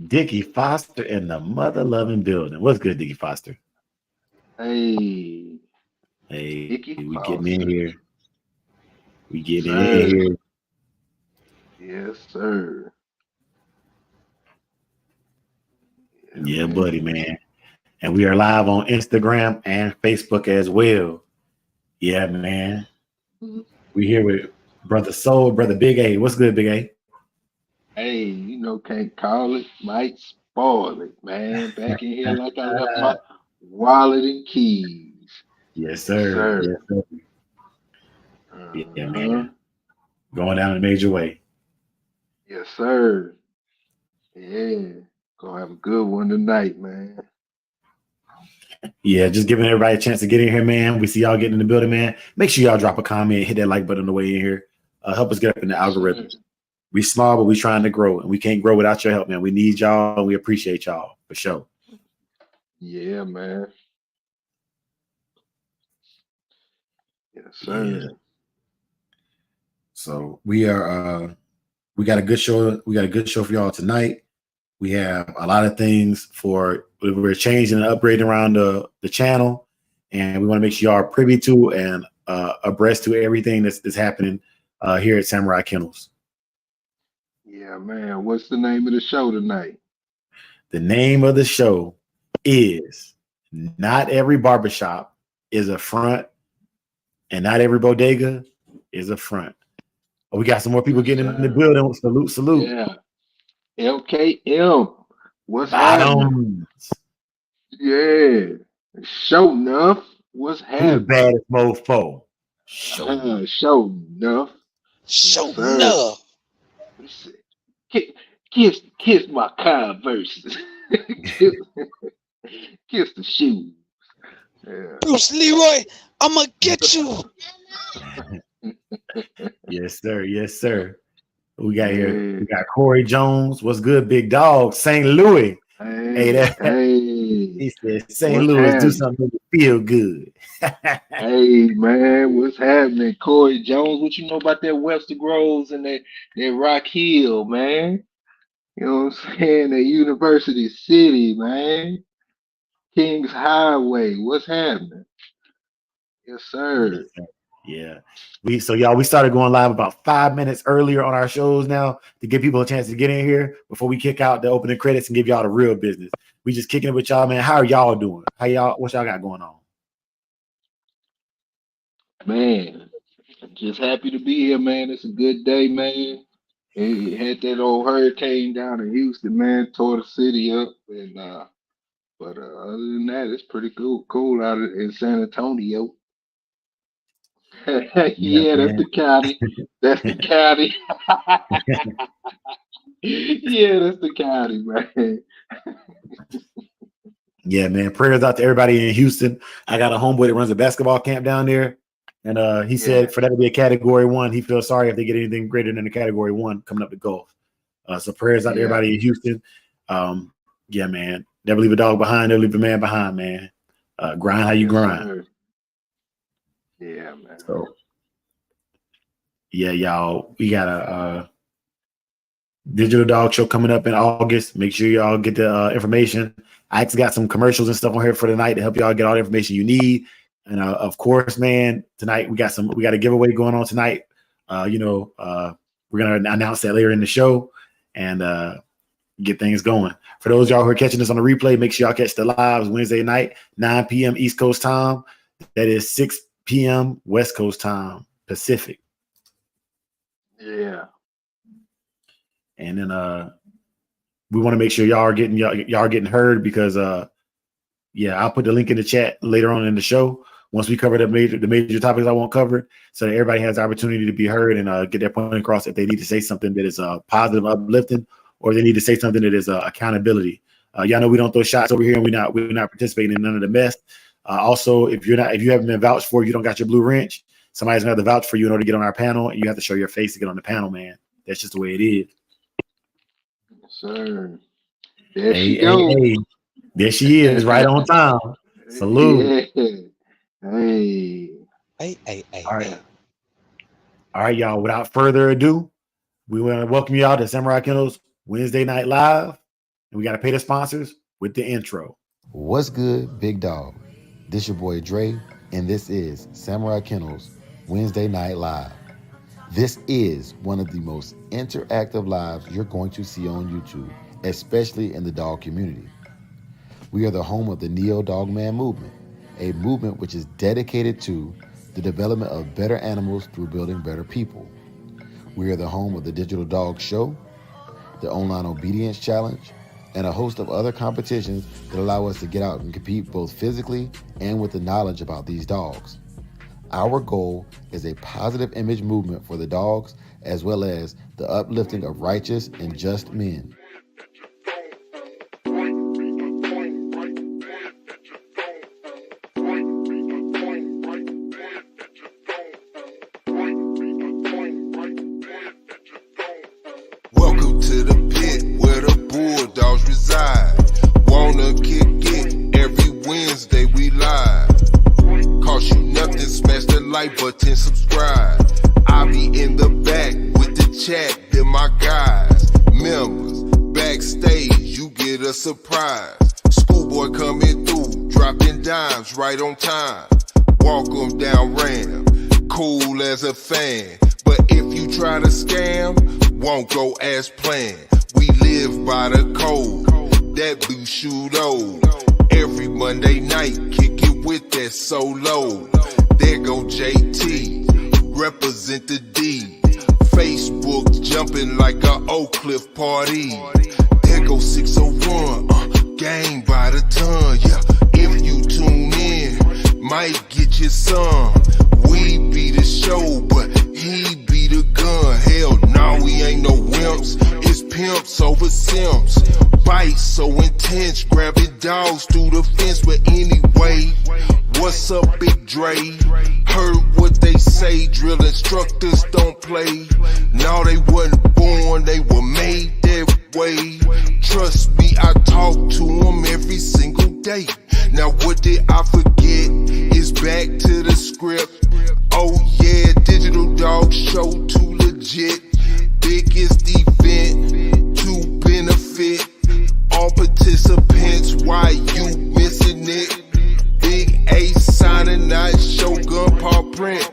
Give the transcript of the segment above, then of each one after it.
Dickie Foster in the mother loving building. What's good, Dickie Foster? Hey, Hey, we Icky getting in here. Foster. We getting in Sir. here. Yes, sir. Yeah, Yeah, buddy, man. man. And we are live on Instagram and Facebook as well. Yeah, man. We here with Brother Soul, Brother Big A. What's good, Big A? Hey, can't call it, might spoil it, man. Back in here like I left my wallet and keys. Yes, Yes, sir. Yes, sir. sir. Yeah, Uh-huh. man. Going down in a major way. Yes, sir. Yeah. Gonna have a good one tonight, man. Yeah, just giving everybody a chance to get in here, man. We see y'all getting in the building, man. Make sure y'all drop a comment, hit that like button on the way in here. Help us get up in the Yes, sir. algorithms. We small, but we trying to grow, and we can't grow without your help, man. We need y'all, and we appreciate y'all for sure. Yeah, man. Yes, Yeah. sir. So we got a good show. We got a good show for y'all tonight. We have a lot of things for we're changing and upgrading around the channel, and we want to make sure y'all are privy to and abreast to everything that's happening here at Samurai Kennels. Yeah, man. What's the name of the show tonight? The name of the show is Not Every Barbershop is a Front, and Not Every Bodega is a Front. Oh, we got some more people Yes, getting in the sir. building. Salute, salute. Yeah. LKM. What's happening? Bottoms. Yeah. Show enough. What's Who the happening? baddest mofo? Show enough. Show enough. Yes, Show sir. enough. Let's see. Kiss my Converse. kiss, kiss the shoes. Yeah. Bruce Leroy, I'ma get you. Yes, sir. Yes, sir. We got here. Yeah. We got Corey Jones. What's good, big dog? St. Louis. Hey, Hey, that hey. he said St. What's Louis, do happening? something to feel good. Hey man, what's happening? Corey Jones, what you know about that Webster Groves and that Rock Hill, man? You know what I'm saying? That University City, man. Kings Highway, what's happening? Yes, Yes, sir. sir. Yeah. We started going live about 5 minutes earlier on our shows now to give people a chance to get in here before we kick out the opening credits and give y'all the real business. We just kicking it with y'all, man. How are y'all doing? What y'all got going on? Man, just happy to be here, man. It's a good day, man. It had that old hurricane down in Houston, man, tore the city up, and but other than that, it's pretty cool out in San Antonio. Yeah, Yeah, that's man. the county. That's the county. Yeah, that's the county, man. Yeah, man. Prayers out to everybody in Houston. I got a homeboy that runs a basketball camp down there. And he said Yeah, for that to be a category one, he feels sorry if they get anything greater than a category one coming up to golf. So prayers out to yeah, everybody in Houston. Yeah, man. Never leave a dog behind, never leave a man behind, man. Grind how you yes, grind. sir. Yeah, man. So yeah, y'all, we got a digital dog show coming up in August. Make sure y'all get the information. I actually got some commercials and stuff on here for tonight to help y'all get all the information you need. And of course, man, tonight we got a giveaway going on tonight. We're gonna announce that later in the show and get things going. For those y'all who are catching this on the replay, make sure y'all catch the lives Wednesday night, 9 p.m. East Coast time. That is 6 p.m. West Coast time, Pacific. Yeah, And then we want to make sure y'all are getting heard because yeah, I'll put the link in the chat later on in the show once we cover the major topics I won't cover, so that everybody has the opportunity to be heard and get their point across if they need to say something that is positive, uplifting, or they need to say something that is accountability. Y'all know we don't throw shots over here, and we're not participating in none of the mess. Also, if you haven't been vouched for, you don't got your blue wrench, somebody's gonna have to vouch for you in order to get on our panel, and you have to show your face to get on the panel, man. That's just the way it is. yes, sir. There Hey, she hey, go. hey. There she is, right on time. Salute. Yeah. Hey. All right. Hey. All right, y'all. Without further ado, we want to welcome y'all to Samurai Kennels Wednesday Night Live. And we got to pay the sponsors with the intro. What's good, big dog? This your boy Dre, and this is Samurai Kennel's Wednesday Night Live. This is one of the most interactive lives you're going to see on YouTube, especially in the dog community. We are the home of the Neo Dogman movement, a movement which is dedicated to the development of better animals through building better people. We are the home of the Digital Dog Show, the Online Obedience Challenge, and a host of other competitions that allow us to get out and compete both physically and with the knowledge about these dogs. Our goal is a positive image movement for the dogs, as well as the uplifting of righteous and just men. Welcome to the pit where the bulldogs reside. Wanna kick it every Wednesday we live. Cost you nothing, smash the like button, subscribe. I be in the back with the chat, then my guys, members, backstage, you get a surprise. Schoolboy coming through, dropping dimes right on time. Walk 'em down Ram, cool as a fan. But if you try to scam, won't go as planned. We live by the code, that Bushudo. Every Monday night, kick it with that solo. There go JT, represent the D. Facebook jumping like a Oak Cliff party. There go 601, gang by the ton, yeah. If you tune in, might get you some. We be the show, but he be the gun. Hell no, we ain't no wimps. It's pimps over simps. Bites so intense, grabbing dogs through the fence. But anyway, what's up, Big Dre? Heard what they say, drill instructors don't play. No, they wasn't born, they were made that way. Trust me, I talk to them every single day. Now what did I forget? It's back to the script. Oh yeah, Digital Dog Show too legit. Biggest event to benefit all participants. Why you missing it? Big A signing, not Shogun paw print.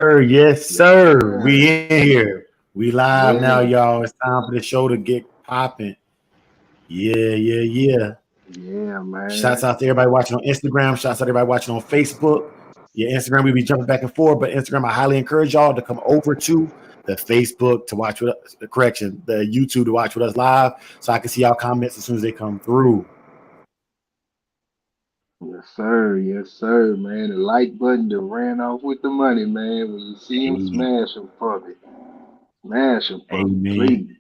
Yes, sir. We in here. We live now, Yeah. y'all. It's time for the show to get popping. Yeah. Yeah, man. Shouts out to everybody watching on Instagram. Shouts out to everybody watching on Facebook. Yeah, Instagram, we be jumping back and forth, but Instagram, I highly encourage y'all to come over to the Facebook to watch with us, the YouTube to watch with us live, so I can see y'all comments as soon as they come through. Yes, sir, man. The like button that ran off with the money, man. When you see him, Hey. smash him for me. Smash him for me, Amen. please.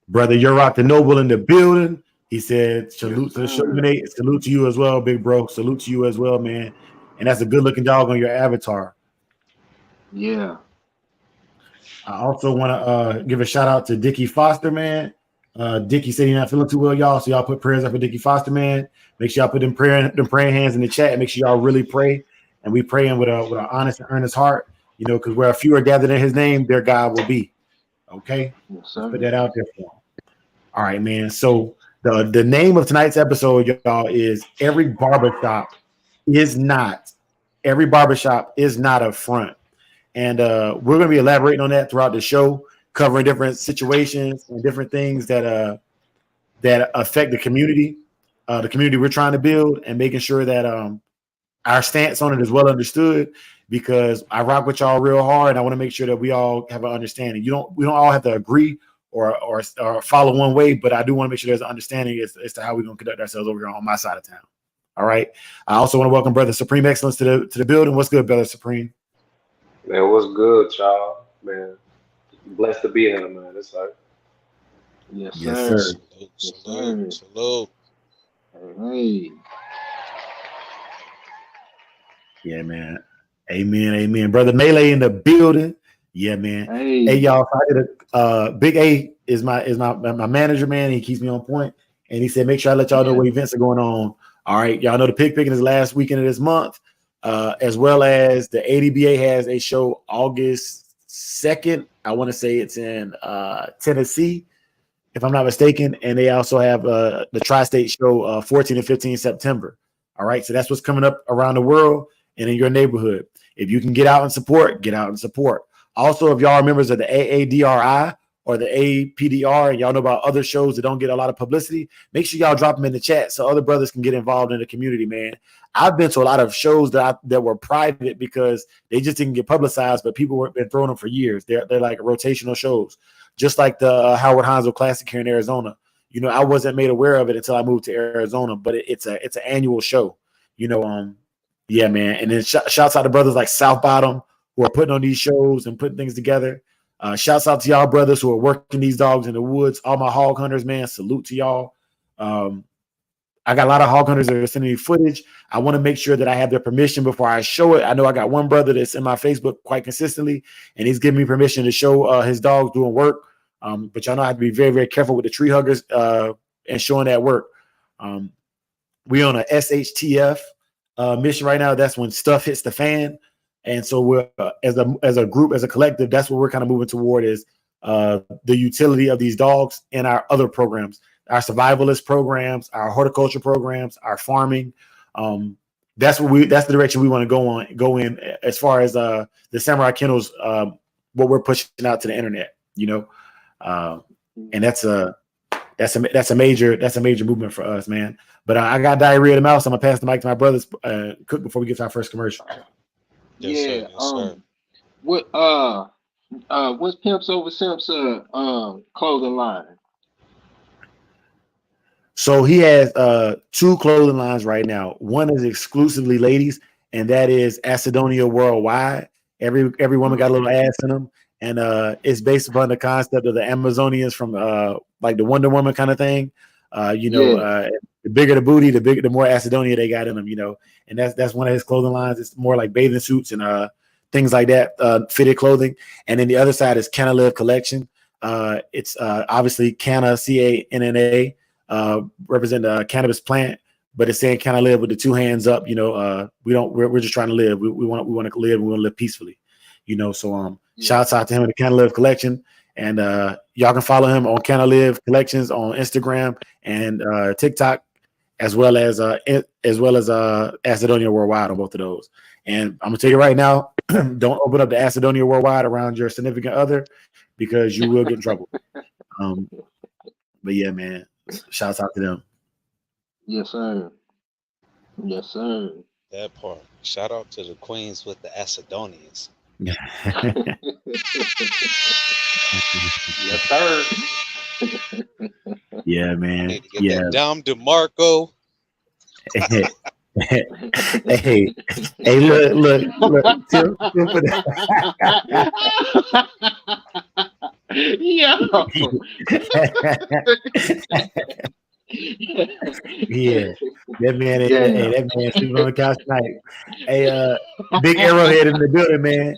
Brother Yurok the Noble in the building. He said, salute to the show, sir. Nate. Salute to you as well, big bro. Salute to you as well, man. And that's a good looking dog on your avatar. Yeah. I also want to give a shout out to Dickie Foster, man. Dickie said he's not feeling too well, y'all. So y'all put prayers up for Dickie Foster, man. Make sure y'all put them praying hands in the chat, and make sure y'all really pray. And we praying with an honest and earnest heart, because where a few are gathered in his name, their God will be. Okay? Yes, Let's sir. put that out there for him. All right, man. So the name of tonight's episode, y'all, is Every Barbershop is not a front. And we're going to be elaborating on that throughout the show, covering different situations and different things that affect the community we're trying to build, and making sure that our stance on it is well understood, because I rock with y'all real hard, and I want to make sure that we all have an understanding. We don't all have to agree or follow one way, but I do want to make sure there's an understanding as to how we're going to conduct ourselves over here on my side of town. All right. I also want to welcome Brother Supreme Excellence to the building. What's good, Brother Supreme? Man, what's good, y'all? Man, blessed to be here, man. It's like, Yes, Yes, sir. sir. Salute. Hey. Yeah, man. Amen. Brother Melee in the building. Yeah, man. Hey. Hey, y'all. So I did Big A is my manager, man. He keeps me on point, and he said make sure I let y'all know what events are going on. All right, y'all know the pig picking is last weekend of this month. as well as the ADBA has a show August 2nd. I want to say it's in Tennessee, if I'm not mistaken. And they also have the Tri-State show 14 and 15 September. All right. So that's what's coming up around the world and in your neighborhood. If you can get out and support, get out and support. Also, if y'all are members of the AADRI or the APDR and y'all know about other shows that don't get a lot of publicity, make sure y'all drop them in the chat so other brothers can get involved in the community, man. I've been to a lot of shows that were private because they just didn't get publicized, but people have been throwing them for years. They're like rotational shows, just like the Howard Hansel Classic here in Arizona. You know, I wasn't made aware of it until I moved to Arizona, but it's an annual show. You know, yeah, man. And then shouts out to brothers like South Bottom who are putting on these shows and putting things together. Shouts out to y'all brothers who are working these dogs in the woods. All my hog hunters, man, salute to y'all. I got a lot of hog hunters that are sending me footage. I want to make sure that I have their permission before I show it. I know I got one brother that's in my Facebook quite consistently, and he's giving me permission to show his dogs doing work. But y'all know I have to be very, very careful with the tree huggers and showing that work. We on a SHTF mission right now. That's when stuff hits the fan. And so we're as a group, as a collective, that's what we're kind of moving toward is the utility of these dogs in our other programs, our survivalist programs, our horticulture programs, our farming. That's the direction we want to go in as far as the Samurai Kennels, what we're pushing out to the internet, you know. And that's a major movement for us, man. But I got diarrhea of the mouth, so I'm gonna pass the mic to my brothers cook before we get to our first commercial. Yes, sir. Yes, sir. What's Pimps Over Simps clothing line? So he has two clothing lines right now. One is exclusively ladies, and that is Acidonia Worldwide. Every woman got a little ass in them, and it's based upon the concept of the Amazonians from like the Wonder Woman kind of thing. The bigger the booty, the more Acidonia they got in them, you know. And that's one of his clothing lines. It's more like bathing suits and things like that, fitted clothing. And then the other side is Canna Live Collection. It's obviously Canna, CANNA, represent a cannabis plant, but it's saying Canna Live with the two hands up. You know, we're just trying to live. We want to live. We want to live peacefully. You know, so shouts out to him in the Canna Live Collection. And y'all can follow him on Canna Live Collections on Instagram and TikTok, as well as Acidonia Worldwide on both of those. And I'm gonna tell you right now, don't open up the Acidonia Worldwide around your significant other because you will get in trouble. But yeah, man, shouts out to them. Yes, sir. Yes, sir. That part. Shout out to the queens with the Acidonians. Yes, sir. Yeah, man. Need to get that Dom DeMarco. hey, look. Yeah. Yeah, that man sleeping on the couch tonight. Hey, big Arrowhead in the building, man.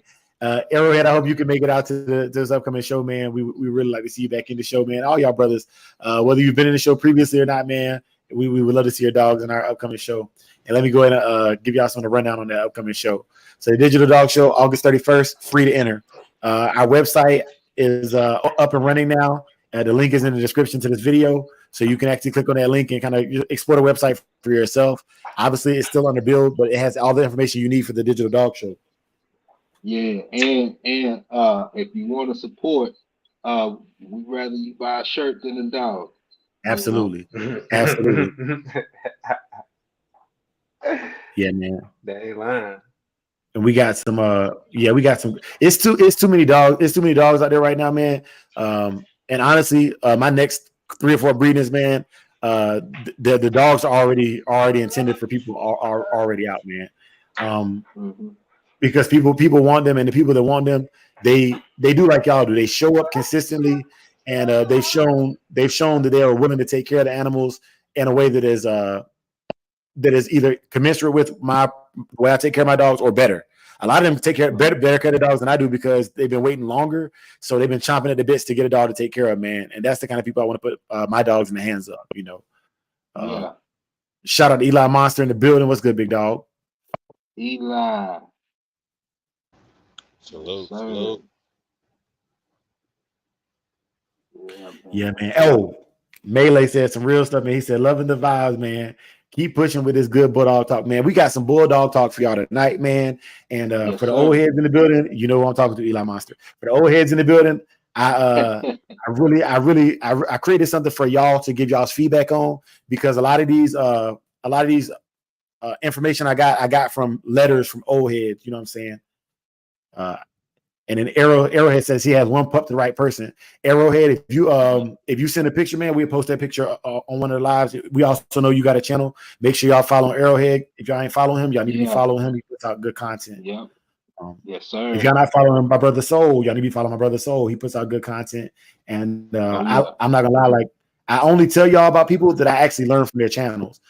Arrowhead, I hope you can make it out to this upcoming show, man. We really like to see you back in the show, man. All y'all brothers, whether you've been in the show previously or not, man, we would love to see your dogs in our upcoming show. And let me go ahead and give y'all some of the rundown on that upcoming show. So the Digital Dog Show, August 31st, free to enter. Our website is up and running now. The link is in the description to this video. So you can actually click on that link and kind of explore the website for yourself. Obviously, it's still under build, but it has all the information you need for the Digital Dog Show. Yeah, and if you want to support, we'd rather you buy a shirt than a dog. Absolutely. Absolutely. Yeah, man. That ain't lying. And we got some it's too many dogs. It's too many dogs out there right now, man. And honestly, my next 3 or 4 breedings, man, the dogs are already intended for people are already out, man. Because people want them, and the people that want them, they do like y'all do. They show up consistently, and they've shown that they are willing to take care of the animals in a way that is either commensurate with the way I take care of my dogs or better. A lot of them take better care of dogs than I do because they've been waiting longer, so they've been chomping at the bits to get a dog to take care of, man. And that's the kind of people I want to put my dogs in the hands of, you know. Shout out to Eli Monster in the building. What's good, big dog? Eli. Yes, Salute, sir. salute. Yeah, Yeah, man. man. Oh, Melee said some real stuff, man. He said, loving the vibes, man. Keep pushing with this good bulldog talk, man. We got some bulldog talk for y'all tonight, man. And Yes, for the old sir. heads in the building, you know who I'm talking to, Eli Monster. For the old heads in the building, I created something for y'all to give y'all's feedback on, because a lot of these information I got from letters from old heads. You know what I'm saying? Uh, And then Arrowhead says he has one pup to the right person. Arrowhead, if you send a picture, man, we'll post that picture on one of the lives. We also know you got a channel. Make sure y'all follow Arrowhead. If y'all ain't following him, y'all need to be Yeah. following him. He puts out good content. Yep. Um, Yes, if sir. y'all not following my brother Soul, y'all need to be following my brother Soul. He puts out good content. And Oh yeah. I'm not gonna lie, like I only tell y'all about people that I actually learn from their channels.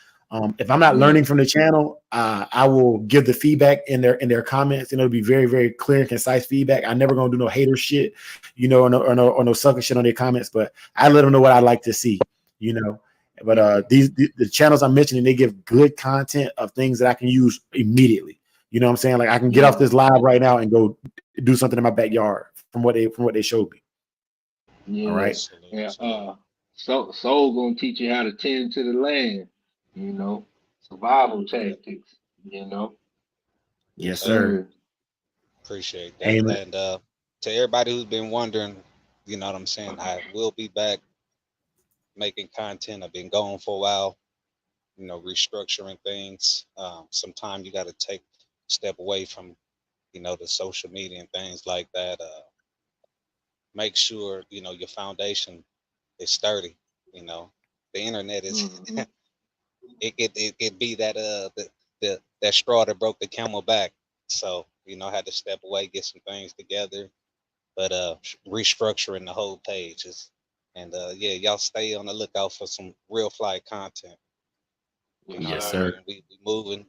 If I'm not Yeah. learning from the channel, I will give the feedback in their comments, and it'll be very, very clear and concise feedback. I'm never gonna do no hater shit, or no sucker shit on their comments. But I let them know what I like to see, you know. But Yeah. the channels I'm mentioning, they give good content of things that I can use immediately. You know what I'm saying? Like I can get off Yeah. this live right now and go do something in my backyard from what they showed me. All Yeah. right. Salute, Yeah. salute. Soul gonna teach you how to tend to the land, you know. Survival tactics, you know. Yes, Yes, Hey, sir. sir. appreciate that. Amen. And to everybody who's been wondering, you know what I'm saying? I will be back making content. I've been gone for a while, restructuring things. Sometimes you got to take a step away from, the social media and things like that. Make sure, your foundation is sturdy. You know, the internet is Hmm. it could be that that straw that broke the camel back. So I had to step away, get some things together, but restructuring the whole page is, and yeah, y'all stay on the lookout for some real fly content. You Yes, know what Yes, I sir. sir. mean?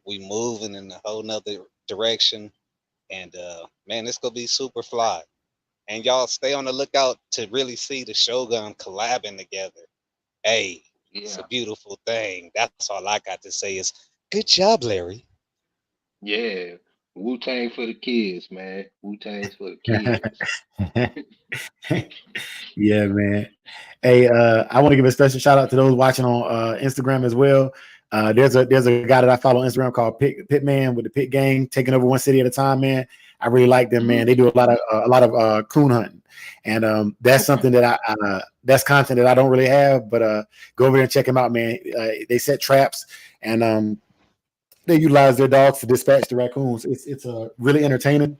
We moving in a whole nother direction, and man, it's gonna be super fly. And y'all stay on the lookout to really see the Shogun collabing together. Hey, it's a Yeah. beautiful thing. That's all I got to say is good job, Larry. Yeah. Wu Tang for the kids, man. Wu Tang's for the kids. Yeah, man. Hey, I want to give a special shout out to those watching on Instagram as well. There's a guy that I follow on Instagram called Pitman with the Pit Gang, taking over one city at a time, man. I really like them, man. They Hmm. do a lot of coon hunting, and that's something that that's content that I don't really have. But go over there and check them out, man. They set traps, and they utilize their dogs to dispatch the raccoons. It's really entertaining,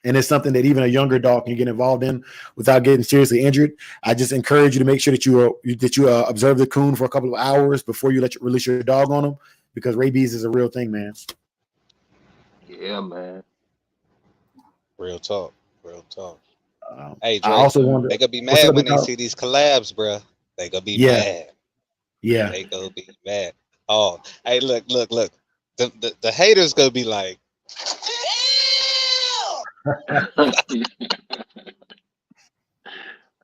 and it's something that even a younger dog can get involved in without getting seriously injured. I just encourage you to make sure that you observe the coon for a couple of hours before you release your dog on them, because rabies is a real thing, man. Yeah, man. Real talk. Real talk. Hey, I Dre, Yes, also sir. wonder they gonna be what's mad up, when big they dog? see these collabs, bruh. They gonna be Yeah, mad. yeah. They gonna be mad. Oh, hey, look, look, look. The haters gonna be like, Yeah.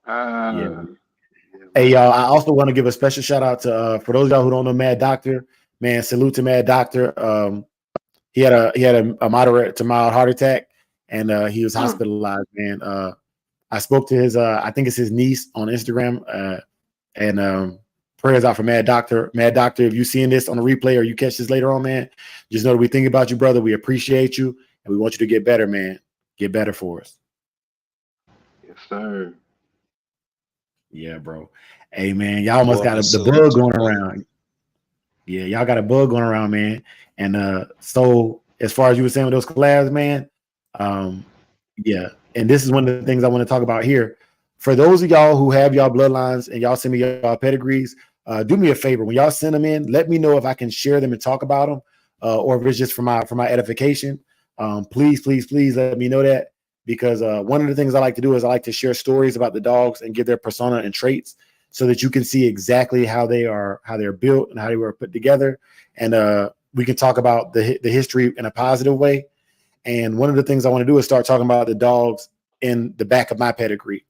Ah, yeah, Hey, man. y'all, I also want to give a special shout out to for those of y'all who don't know Mad Doctor, man, salute to Mad Doctor. He had a moderate to mild heart attack, and he was Mm. hospitalized, man. I spoke to his I think it's his niece on Instagram, and prayers out for Mad Doctor. Mad Doctor, if you seeing this on the replay or you catch this later on, man, just know that we think about you, brother. We appreciate you, and we want you to get better, man. Get better for us. Yes, sir. Yeah, bro. Hey, man, y'all almost got definitely the salute bug to the going brother. around. Yeah, y'all got a bug going around, man. And so as far as you were saying with those collabs, man, um, yeah. And this is one of the things I want to talk about here. For those of y'all who have y'all bloodlines and y'all send me y'all pedigrees, do me a favor. When y'all send them in, let me know if I can share them and talk about them, or if it's just for my edification. Please, please, please let me know that, because one of the things I like to do is I like to share stories about the dogs and give their persona and traits, so that you can see exactly how they're built and how they were put together, and we can talk about the history in a positive way. And one of the things I want to do is start talking about the dogs in the back of my pedigree.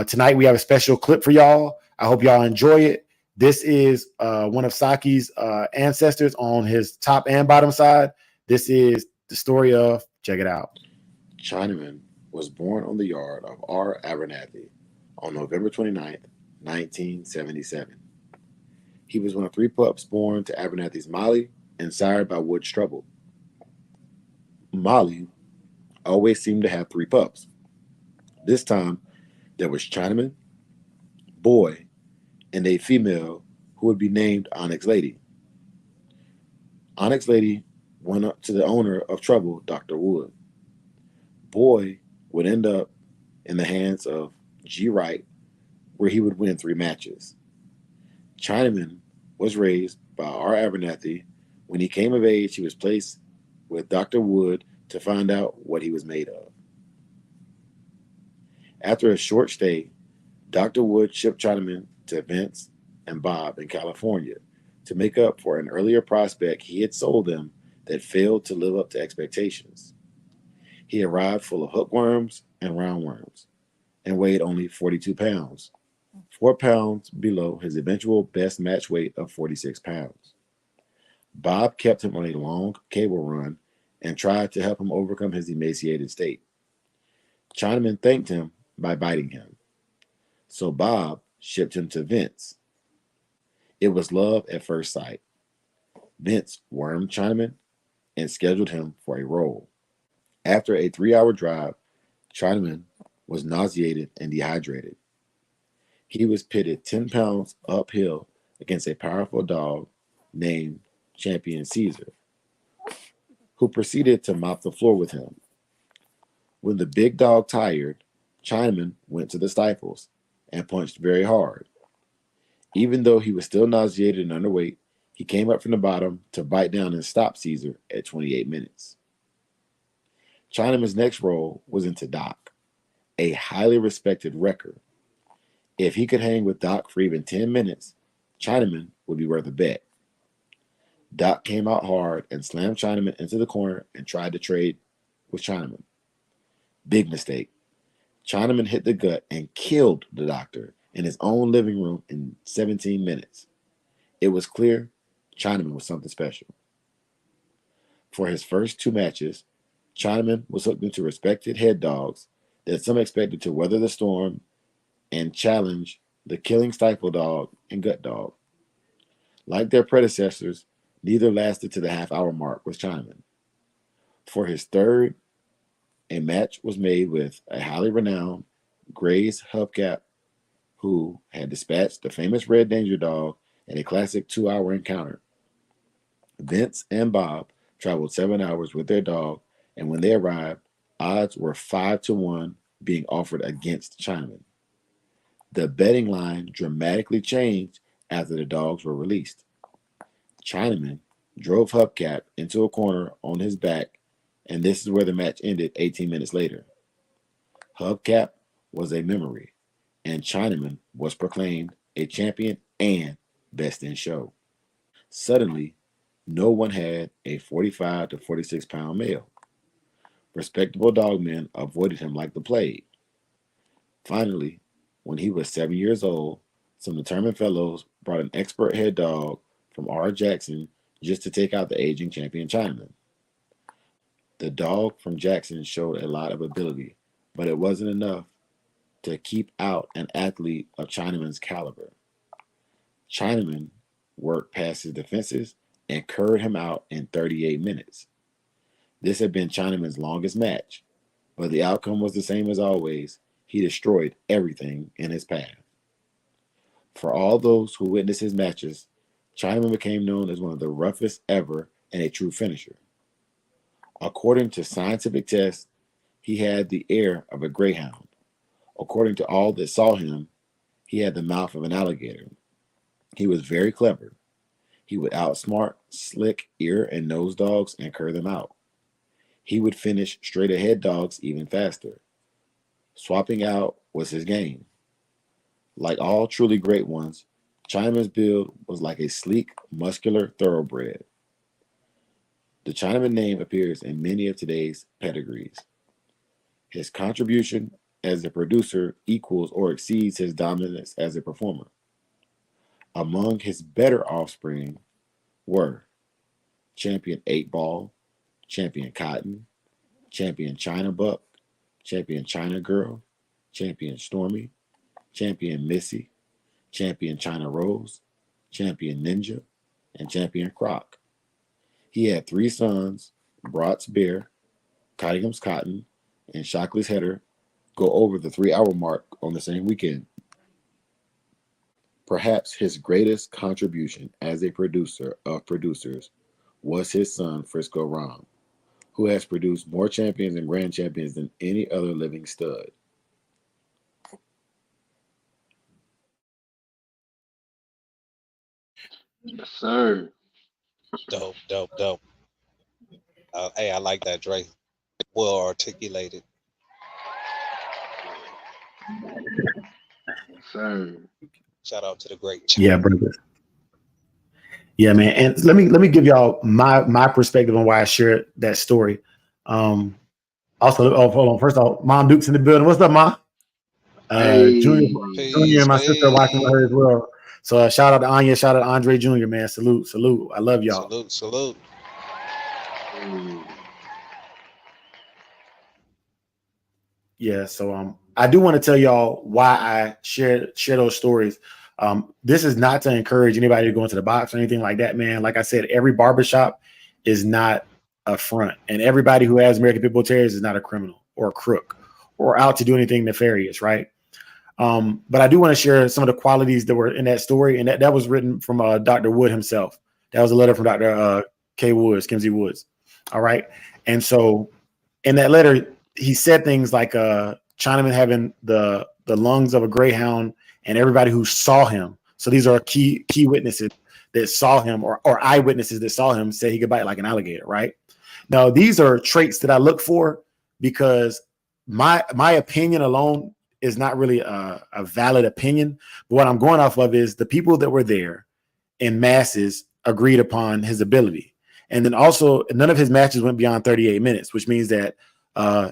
Tonight we have a special clip for y'all. I hope y'all enjoy it. This is one of Saki's ancestors on his top and bottom side. This is the story of, check it out. Chinaman was born on the yard of R. Abernathy on November 29th, 1977. He was one of 3 pups born to Abernathy's Molly and sired by Wood's Trouble. Molly always seemed to have 3 pups. This time, there was Chinaman, Boy, and a female who would be named Onyx Lady. Onyx Lady went up to the owner of Trouble, Dr. Wood. Boy would end up in the hands of G. Wright, where he would win 3 matches. Chinaman was raised by R. Abernathy. When he came of age, he was placed with Dr. Wood to find out what he was made of. After a short stay, Dr. Wood shipped Chinaman to Vince and Bob in California to make up for an earlier prospect he had sold them that failed to live up to expectations. He arrived full of hookworms and roundworms and weighed only 42 pounds, 4 pounds below his eventual best match weight of 46 pounds. Bob kept him on a long cable run and tried to help him overcome his emaciated state. Chinaman thanked him by biting him, so Bob shipped him to Vince. It was love at first sight. Vince wormed Chinaman and scheduled him for a role. After a 3-hour drive, Chinaman was nauseated and dehydrated. He was pitted 10 pounds uphill against a powerful dog named Champion Caesar, who proceeded to mop the floor with him. When the big dog tired, Chinaman went to the stifles and punched very hard. Even though he was still nauseated and underweight, he came up from the bottom to bite down and stop Caesar at 28 minutes. Chinaman's next role was into Doc, a highly respected wrecker. If he could hang with Doc for even 10 minutes, Chinaman would be worth a bet. Doc came out hard and slammed Chinaman into the corner and tried to trade with Chinaman. Big mistake. Chinaman hit the gut and killed the doctor in his own living room in 17 minutes. It was clear Chinaman was something special. For his first 2 matches, Chinaman was hooked into respected head dogs that some expected to weather the storm and challenge the killing stifle dog and gut dog. Like their predecessors, neither lasted to the half-hour mark with Chinaman. For his third, a match was made with a highly renowned Gray's hubcap who had dispatched the famous Red Danger dog in a classic 2-hour encounter. Vince and Bob traveled 7 hours with their dog, and when they arrived, odds were 5-1 being offered against Chinaman. The betting line dramatically changed after the dogs were released. Chinaman drove Hubcap into a corner on his back, and this is where the match ended 18 minutes later. Hubcap was a memory, and Chinaman was proclaimed a champion and best in show. Suddenly, no one had a 45 to 46 pound male. Respectable dogmen avoided him like the plague. Finally, when he was 7 years old, some determined fellows brought an expert head dog from R. Jackson just to take out the aging champion Chinaman. The dog from Jackson showed a lot of ability, but it wasn't enough to keep out an athlete of Chinaman's caliber. Chinaman worked past his defenses and curved him out in 38 minutes. This had been Chinaman's longest match, but the outcome was the same as always. He destroyed everything in his path. For all those who witnessed his matches, Chinaman became known as one of the roughest ever and a true finisher. According to scientific tests, he had the air of a greyhound. According to all that saw him, he had the mouth of an alligator. He was very clever. He would outsmart slick ear and nose dogs and curve them out. He would finish straight ahead dogs even faster. Swapping out was his game. Like all truly great ones, Chinaman's build was like a sleek, muscular thoroughbred. The Chinaman name appears in many of today's pedigrees. His contribution as a producer equals or exceeds his dominance as a performer. Among his better offspring were Champion 8 Ball, champion Cotton, champion China Buck, champion China Girl, champion Stormy, champion Missy, champion China Rose, champion Ninja, and champion Croc. He had three sons, Brat's Bear, Cottingham's Cotton, and Shockley's Header, go over the 3 hour mark on the same weekend. Perhaps his greatest contribution as a producer of producers was his son Frisco Rom, who has produced more champions and grand champions than any other living stud. Yes, sir. Dope, dope, dope. Hey, I like that, Dre. Well articulated. Yes, sir. Shout out to the great Yeah, brother. Yeah, man. And let me give y'all my perspective on why I shared that story. Also, hold on. First off, Mom Duke's in the building. What's up, Mom? Junior, Hey, Junior, and Peace, my sister are watching with her peace. as well. So shout out to Anya, shout out to Andre Jr. Man, salute, salute. I love y'all. Salute, salute. hey. Yeah, so I do want to tell y'all why I share those stories. This is not to encourage anybody to go into the box or anything like that, man. Like I said, every barbershop is not a front, and everybody who has American Pit Bull Terriers is not a criminal or a crook or out to do anything nefarious, right? But I do want to share some of the qualities that were in that story, and that was written from Dr. Wood himself. That was a letter from Dr. K. Woods, Kimsey Woods. All right, and so in that letter, he said things like Chinaman having the lungs of a greyhound, and everybody who saw him. So these are key witnesses that saw him, or eyewitnesses that saw him, said he could bite like an alligator, right? Now, these are traits that I look for because my opinion alone is not really a valid opinion. But what I'm going off of is the people that were there in masses agreed upon his ability. And then also, none of his matches went beyond 38 minutes, which means that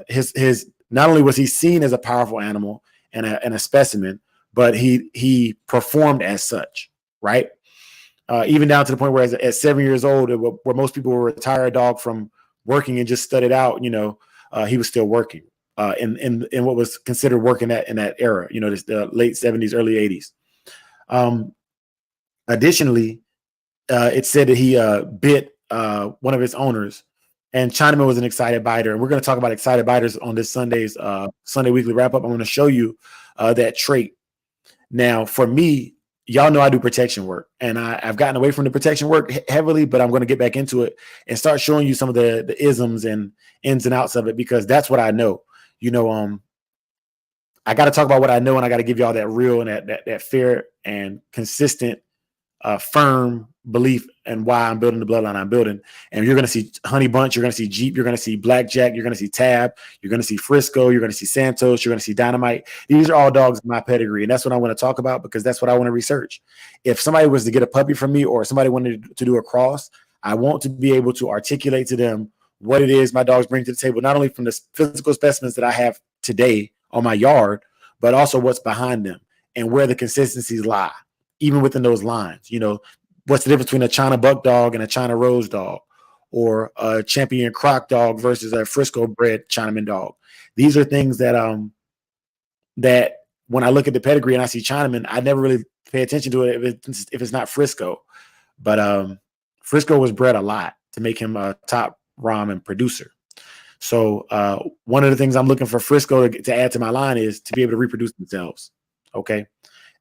his not only was he seen as a powerful animal and a specimen, but he performed as such, right? Even down to the point where at 7 years old, where most people will retire a dog from working and just stud it out, he was still working in what was considered working in that era, the late 70s, early 80s. Additionally, it said that he bit one of his owners, and Chinaman was an excited biter. And we're going to talk about excited biters on this Sunday's Sunday Weekly Wrap Up. I'm going to show you that trait. Now, for me, y'all know I do protection work, and I've gotten away from the protection work heavily, but I'm going to get back into it and start showing you some of the isms and ins and outs of it, because that's what I know. I got to talk about what I know, and I got to give y'all that real and that fair and consistent, firm belief and why I'm building the bloodline I'm building. And you're going to see Honey Bunch, you're going to see Jeep, you're going to see Blackjack, you're going to see Tab, you're going to see Frisco, you're going to see Santos, you're going to see Dynamite. These are all dogs in my pedigree, and that's what I want to talk about because that's what I want to research. If somebody was to get a puppy from me or somebody wanted to do a cross, I want to be able to articulate to them what it is my dogs bring to the table, not only from the physical specimens that I have today on my yard, but also what's behind them and where the consistencies lie, even within those lines. What's the difference between a China Buck dog and a China Rose dog, or a champion Croc dog versus a Frisco bred Chinaman dog? These are things that that when I look at the pedigree and I see Chinaman, I never really pay attention to it if it's not Frisco. But Frisco was bred a lot to make him a top ramen producer. So one of the things I'm looking for Frisco to add to my line is to be able to reproduce themselves. Okay.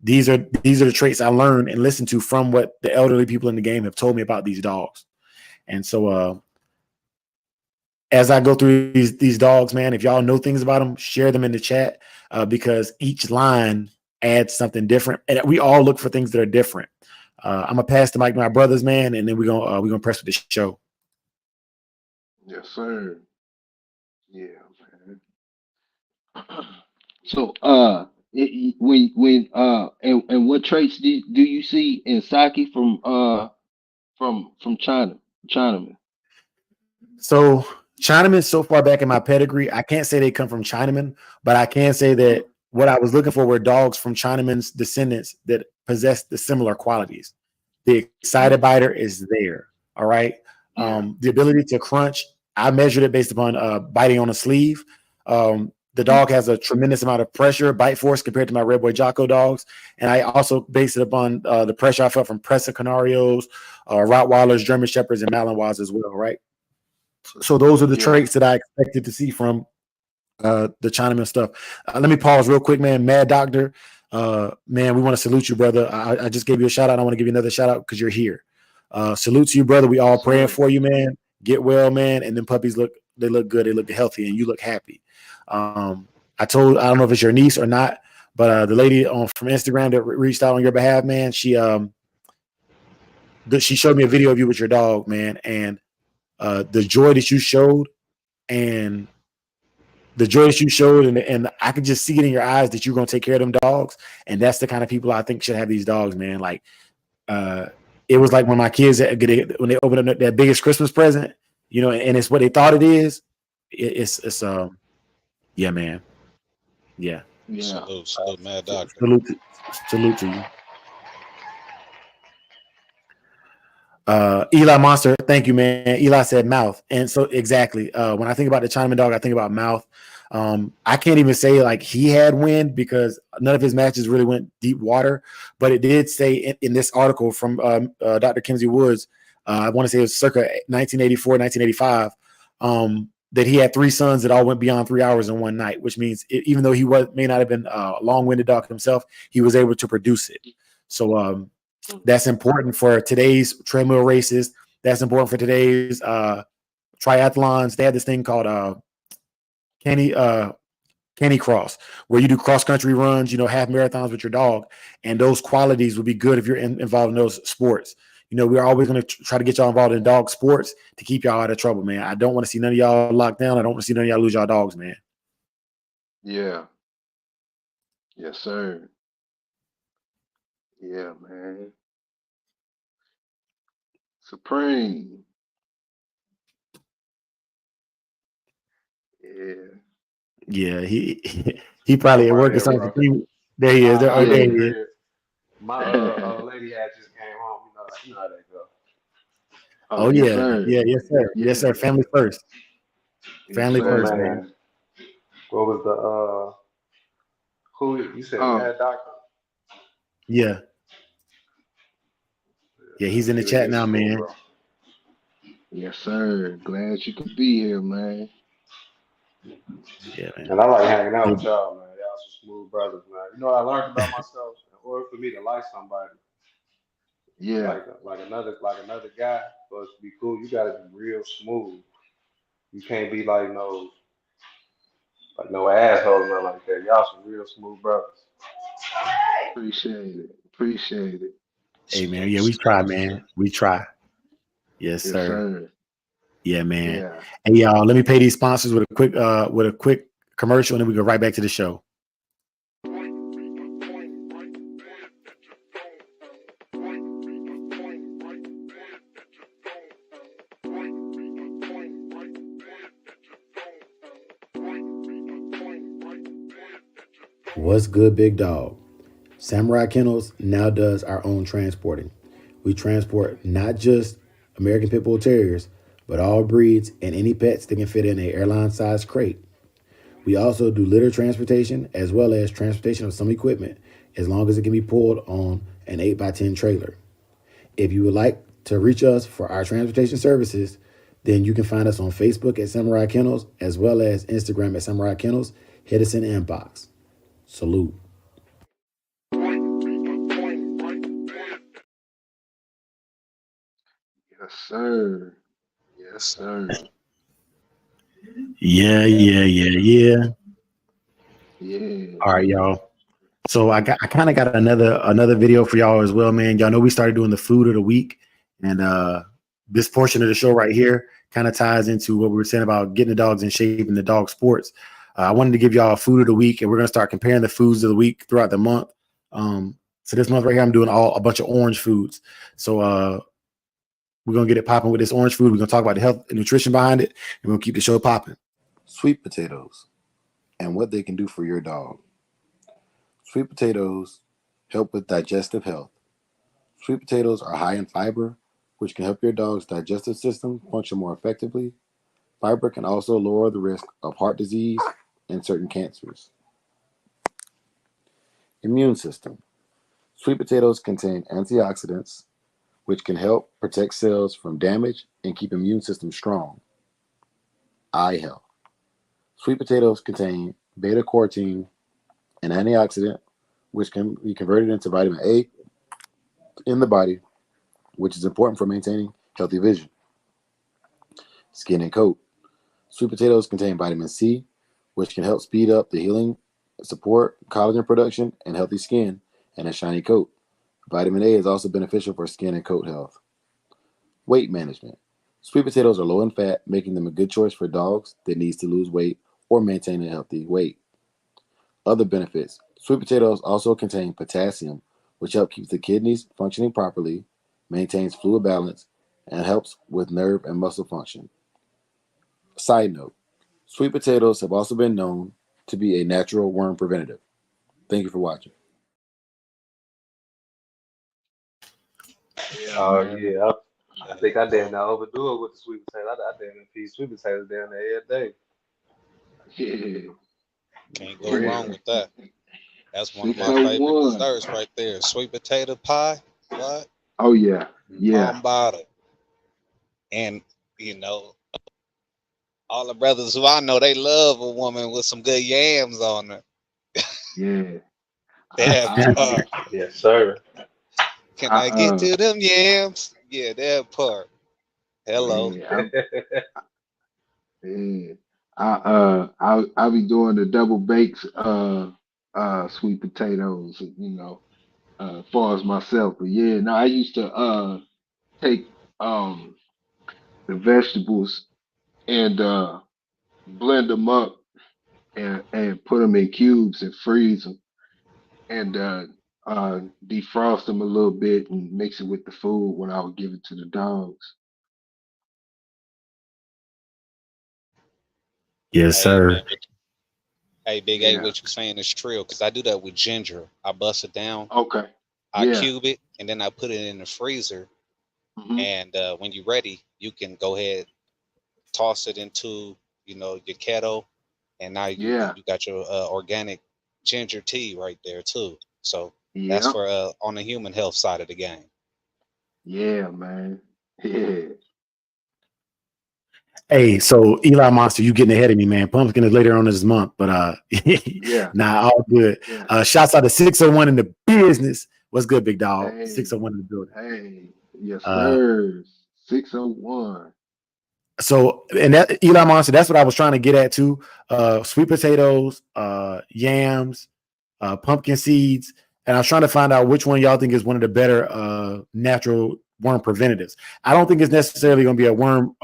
These are the traits I learned and listened to from what the elderly people in the game have told me about these dogs. And so as I go through these dogs, man, if y'all know things about them, share them in the chat because each line adds something different. And we all look for things that are different. I'm going to pass the mic to my brothers, man, and then we're gonna press with the show. Yes, sir. Yeah, man. So, and what traits do you see in Saki from Chinaman? So Chinaman, so far back in my pedigree, I can't say they come from Chinaman, but I can say that what I was looking for were dogs from Chinaman's descendants that possess the similar qualities. The excited biter is there. All right. Yeah. The ability to crunch I measured it based upon biting on a sleeve. The dog has a tremendous amount of pressure, bite force compared to my Red Boy Jocko dogs. And I also based it upon the pressure I felt from Presa Canarios, Rottweilers, German Shepherds, and Malinois as well, right? So those are the traits that I expected to see from the Chinaman stuff. Let me pause real quick, man. Mad Doctor, man, we want to salute you, brother. I just gave you a shout out. I want to give you another shout out because you're here. Salute to you, brother. We all praying for you, man. Get well, man. And then puppies look good. They look healthy, and you look happy. I don't know if it's your niece or not, but the lady from Instagram that reached out on your behalf, man, she showed me a video of you with your dog, man, and the joy that you showed, and I could just see it in your eyes that you're gonna take care of them dogs, and that's the kind of people I think should have these dogs, man. Like, it was like when my kids when they opened up their biggest Christmas present, you know, and it's what they thought it is. It's yeah, man. Yeah. Salute, Mad Doctor. Salute to you. Eli Monster, thank you, man. Eli said mouth. And so exactly. When I think about the Chinaman dog, I think about mouth. I can't even say like he had wind because none of his matches really went deep water, but it did say in this article from Dr. Kimsey Woods, I want to say it was circa 1984, 1985, that he had 3 sons that all went beyond 3 hours in one night, which means even though he may not have been a long-winded dog himself, he was able to produce it. So that's important for today's treadmill races. That's important for today's triathlons. They have this thing called Kenny Cross, where you do cross-country runs, you know, half marathons with your dog, and those qualities would be good if you're involved in those sports. You know, we're always going to try to get y'all involved in dog sports to keep y'all out of trouble, man. I don't want to see none of y'all locked down. I don't want to see none of y'all lose y'all dogs, man. Yeah. Yes, sir. Yeah, man. Supreme. Yeah. Yeah, he probably at I'm right work or here, bro. something. There he is. There I'm he in the is. crib. My lady had just came home. You know how they go. Oh yes, yeah, sir. yeah, yes sir, yes sir. Yeah. Family first, Yes, family So first, sir. man. man, what was the who you said Um, Mad Doctor? Yeah, yeah. He's in the He chat is now, smooth, man. bro. yes, sir. Glad you could be here, man. Yeah, man. And I like hanging out with y'all, man. Y'all some smooth brothers, man. You know what I learned about myself? In order for me to like somebody, Yeah. like another guy, for us to be cool, you gotta be real smooth. You can't be like no asshole or nothing like that. Y'all some real smooth brothers. Appreciate it. Appreciate it. Hey, man. Salute, Yeah, we try, salute. man. We try. Yes, Yes, sir. sir. Yeah, man. Yeah. Hey, y'all. Let me pay these sponsors with a quick commercial, and then we go right back to the show. What's good, big dog? Samurai Kennels now does our own transporting. We transport not just American Pit Bull Terriers, but all breeds and any pets that can fit in an airline-sized crate. We also do litter transportation as well as transportation of some equipment as long as it can be pulled on an 8x10 trailer. If you would like to reach us for our transportation services, then you can find us on Facebook at Samurai Kennels as well as Instagram at Samurai Kennels. Hit us in the inbox. Salute. Yes, sir. Yes, sir. Yeah. Yeah. All right, y'all. So I kind of got another video for y'all as well, man. Y'all know we started doing the food of the week, and this portion of the show right here kind of ties into what we were saying about getting the dogs in shape and the dog sports. I wanted to give y'all a food of the week, and we're gonna start comparing the foods of the week throughout the month. So this month right here, I'm doing a bunch of orange foods. So we're gonna get it popping with this orange food. We're gonna talk about the health and nutrition behind it, and we're gonna keep the show popping. Sweet potatoes and what they can do for your dog. Sweet potatoes help with digestive health. Sweet potatoes are high in fiber, which can help your dog's digestive system function more effectively. Fiber can also lower the risk of heart disease and certain cancers. Immune system. Sweet potatoes contain antioxidants, which can help protect cells from damage and keep immune system strong. Eye health. Sweet potatoes contain beta carotene, an antioxidant, which can be converted into vitamin A in the body, which is important for maintaining healthy vision. Skin and coat. Sweet potatoes contain vitamin C, which can help speed up the healing, support collagen production, and healthy skin and a shiny coat. Vitamin A is also beneficial for skin and coat health. Weight management. Sweet potatoes are low in fat, making them a good choice for dogs that needs to lose weight or maintain a healthy weight. Other benefits. Sweet potatoes also contain potassium, which helps keep the kidneys functioning properly, maintains fluid balance, and helps with nerve and muscle function. Side note, sweet potatoes have also been known to be a natural worm preventative. Thank you for watching. Yeah, Oh man. yeah, I think I Bro, damn now overdo it with the sweet potato. I damn near feed sweet potatoes down there every day. Yeah. can't go Yeah. wrong with that. That's one of my favorite 601. desserts right there. Sweet potato pie. What? Oh yeah. Yeah. Palm bottom. And you know, all the brothers who I know, they love a woman with some good yams on her. Yeah. I That I part. Yes, sir. Can I I get to them yams? Yeah, that part. Hello. yeah, yeah. I'll be doing the double bakes sweet potatoes, as far as myself. But yeah, no, I used to take um the vegetables and blend them up and put them in cubes and freeze them and defrost them a little bit and mix it with the food when I would give it to the dogs. Yes, Hey sir. man, hey Big A, Yeah. what you saying is true because I do that with ginger. I bust it down, Okay. I Yeah. cube it, and then I put it in the freezer. Hmm. And when you're ready, you can go ahead, toss it into your kettle, and now you Yeah. you got your organic ginger tea right there too. So that's Yep. for on the human health side of the game. Yeah, man. Yeah. Hey, so Eli Monster, you getting ahead of me, man. Pumpkin is later on this month, but Yeah. nah, all good. Yeah. Shouts out to 601 in the business. What's good, big dog? Hey. 601 in the building. Hey. Yes, Uh sir. 601. so and that Eli Monster, that's what I was trying to get at too. Sweet potatoes, yams, pumpkin seeds, and I was trying to find out which one y'all think is one of the better natural worm preventatives. I don't think it's necessarily going to be a worm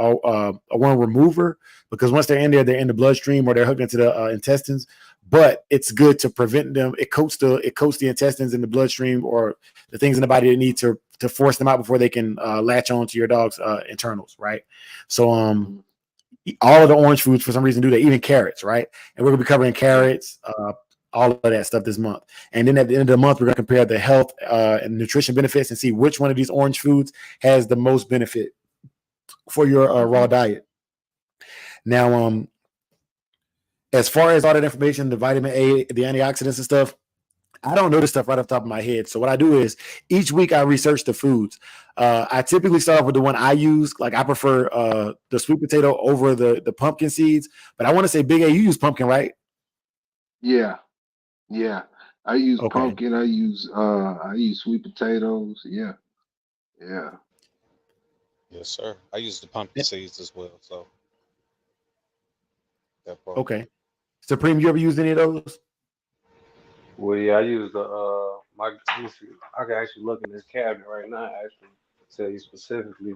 remover because once they're in there, they're in the bloodstream or they're hooked into the intestines. But it's good to prevent them. It coats the intestines in the bloodstream or the things in the body that need to force them out before they can latch on to your dog's internals, right? So Hmm. all of the orange foods for some reason do that, even carrots, right? And we're gonna be covering Yeah. carrots, all of that stuff this month. And then at the end of the month, we're gonna compare the health and nutrition benefits and see which one of these orange foods has the most benefit for your raw Hmm. diet. Now, as far as all that information, the vitamin A, the antioxidants and stuff, I don't know this stuff right off the top of my head. So what I do is each week I research the foods. I typically start off with the one I use. Like I prefer the sweet potato over the pumpkin seeds. But I want to say, Big A, you use pumpkin, right? Yeah. Yeah. I use Okay. pumpkin. I use sweet potatoes. Yeah. Yeah. Yes, sir. I use the pumpkin seeds as well. So that part. Okay. Supreme, you ever used any of those? Well, yeah, I use the my. Let me see. I can actually look in this cabinet right now. Actually, tell you specifically